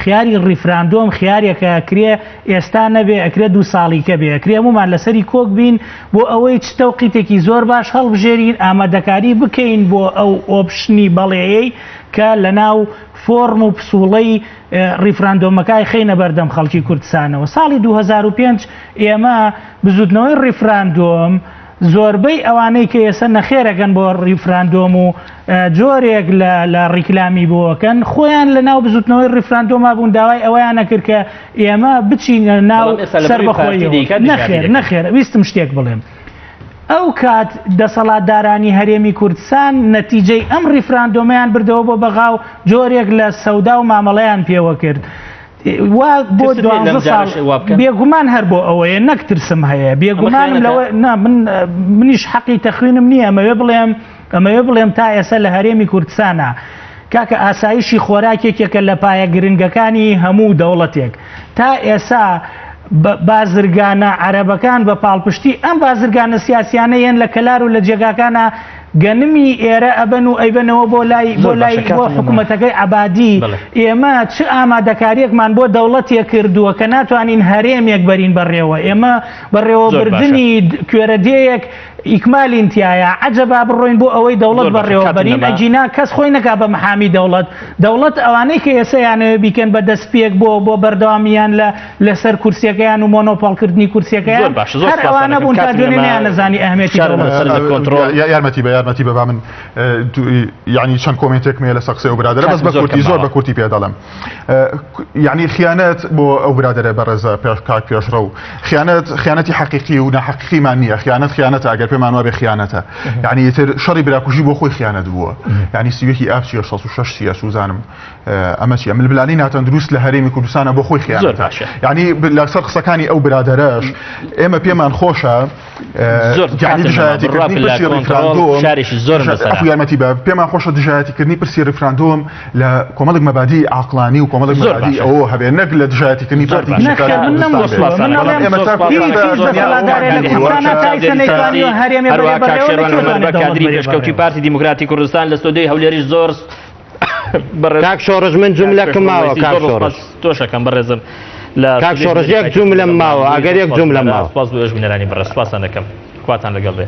خیاری ڕیفراندۆم خیارێکە کرێ ئێستا نەبێ ئەکرێ 2 ساڵیکە بێ ئەکرێ هەمومان لەسەری کۆک بین بۆ ئەوەی چتەوقیتێکی زۆر باش هەڵبژێرین ئامادەکاری بکەین بۆ ئەو ئۆپشنی بەڵێیەی کە لە ناو فۆرم و پسوڵەی ڕیفراندۆمەکای خەینە بەردەم خەڵکی کوردستانەوە ساڵی 2005 ئێمە بزودنەوەی ڕیفراندۆم زۆربەی ئەوانەی کە ئێستا نەخێرەکەن بۆ ڕیفراندۆم و جۆرێک لە ڕیکلامی بۆکەن خۆیان لە ناو بزوتنەوەی ڕیفراندۆما بوون داوای ئەوەیان نەکرد کە ئێمە بچینە ناو سەر بەخۆیەوە. نەخێر ویستم شتێک بڵێم. ئەو کات دەسەڵاتدارانی هەرێمی کوردستان نەتیجەی ئەم ڕیفراندۆمەیان بردەوە بۆ بەغاو جۆرێک لە سەودا و مامەڵەیان پێوە کرد. وا بۆ 12 ساڵ بێگومان هەر بۆ ئەوەیە نەکترسم هەیە بێگومانم لەوە منیش حەقی تەخوینم نییە ئەمەوێ بڵێم تا ئێستا لە هەرێمی کوردستانە کاکە ئاسایشی خۆراکێکێکە لە پایە گرنگەکانی هەموو دەوڵەتێک تا ئێستا بازرگانە عەرەبەکان بە پاڵپشتی ئەم بازرگانە سیاسیانە یەن لە کەلار و لە جێگاکانە گەنمی ئێرە ئەبەن و ئەیبەنەوە بۆ لای حکوومەتەکەی عەبادی ئێمە چ ئامادەکاریەکمان بۆ دەوڵەتێک کردووە کە ناتوانین هەرێمێک بەرین بەڕێوە ئێمە بەڕێوەبردننی کوێرەدەیەک ئیکمالینتیایە عەجەبا بڕۆین بۆ ئەوەی دەوڵەت بەڕێوە بەرین ئەجینا کەس خۆی نەکا بە محامی دەوڵەت ئەوانەی کە ئێسەیانەوە بیکەن بە دەستپێک بۆ بەردەوامیان لەسەر کورسیەکەیان و مۆنۆپۆڵکردنی کورسیەکەیان هەر ئەوانە بوون تا دوێنێ نەیانەزانی ئەهمیەتی یارمەتی بە من یعنی چەند کۆمنتێک مێ لە سەقسێ و برادرە بەس بە کورتی زۆر بە کورتی پێدەڵم یعنی خیانەت بۆ ئەو برادرە بەڕێزە کاک پێشڕە و خیانەتی حەقیقی و نەحەقیقیمان نییە خیانەت ئەگەر پێمان وابێ خیانەتە یعنی تر شەڕی براکوژی بۆ خۆی خیانەت بووە یعنی سیوەکی ئاپچیە 66 سیە سوزانم ئەمە چیە ملبلانی ناتەن دروست لە هەرێمی کوردستانە بۆ خۆی خیانەتە یعنی لەسەر قسەکانی ئەو برادرەش ئێمە پێمان خۆشە یارمەتی بە پێمان خۆشە دژایەتیکردنی پرسی ڕیفراندۆم لە کۆمەڵێک مەبادی عاقلانی و کۆمەڵێک مەبادی ئەوە هەبێ نەک لە دژایەتیکردنی پارتی کادری پێشکەوتی پارتی دیموکراتی کوردستان لە سۆدەی هەولێریش زۆر کاک شۆڕژ من جوملەکەم ماوە تۆشەکەم بەڕێزم کاک شۆڕژ یەک جوملەم ماوە ئەگەر یەک جوملەم ماوە سپاس بۆ ئێش بینەرانی بەڕێز سپاسان دەکەم خواتان لەگەڵ بێ.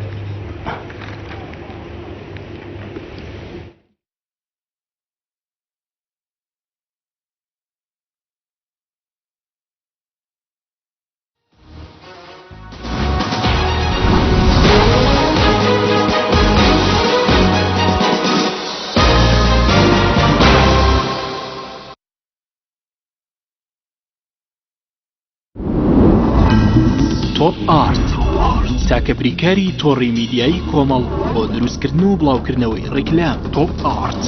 تۆپ ئارت تاکە بریکاری تۆڕی میدیایی کۆمەڵ بۆ دروستکردن و بڵاوکردنەوەی ڕیکلام. تۆپ ئارت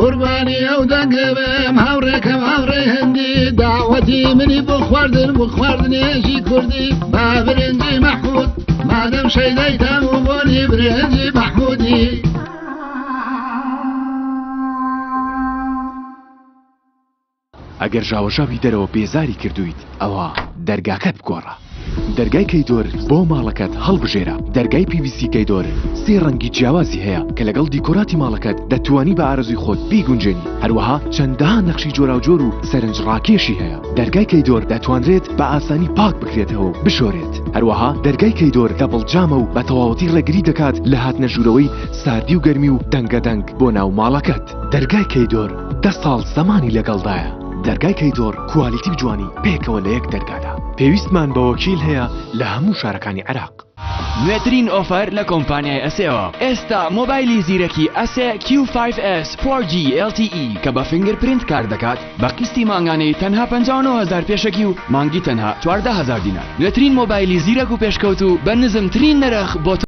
قوربانی ئەو دەنگەبم هاوڕێکەم هاوڕێی هەندی داوەتی منی بۆ خواردنێژی کوردی با برنجی مەحموود مادەم شەیدەیتەم و بۆنی برنجی مەحموودی. ئەگەر ژاوەژاوی دەرەوە بێزاری کردویت ئەوە دەرگاکەت بگۆڕە. دەرگای کەیدۆر بۆ ماڵەکەت هەڵبژێرە. دەرگای PVC کەیدۆر سێ ڕەنگی جیاوازی هەیە کە لەگەڵ دیکۆراتی ماڵەکەت دەتوانی بە ئارەزوی خۆت بیگونجێنی. هەروەها چەندەها نەخشی جۆراوجۆر و سەرنج ڕاکێشی هەیە. دەرگای کەیدۆر دەتوانرێت بە ئاسانی پاک بکرێتەوە و بشۆرێت. هەروەها دەرگای کەیدۆر دەبڵجامە و بە تەواوەتی ڕێگری دەکات لە هاتنە ژوورەوەی ساردی و گەرمی و دەنگەدەنگ بۆ ناو ماڵەکەت. دەرگای کەیدۆر 10 ساڵ زمانی لەگەڵدایە. دەرگای کەیدۆر کوالیتی و جوانی پێکەوە لە یەک دەرگادا. پێویستمان بە وەکیل هەیە لە هەموو شارەکانی عێراق. نوێترین ئۆفەر لە کۆمپانیای ئەسێەوە. ئێستا مۆبایلی زیرەکی ئەسێ Q5S 4G LTE کە بە فینگرپرینت کار دەکات بە قستی مانگانەی تەنها 59,000 پێشەکی و مانگی تەنها 14,000 دینار. نوێترین مۆبایلی زیرەک و پێشکەوت و بە نزمترین نرخ بۆ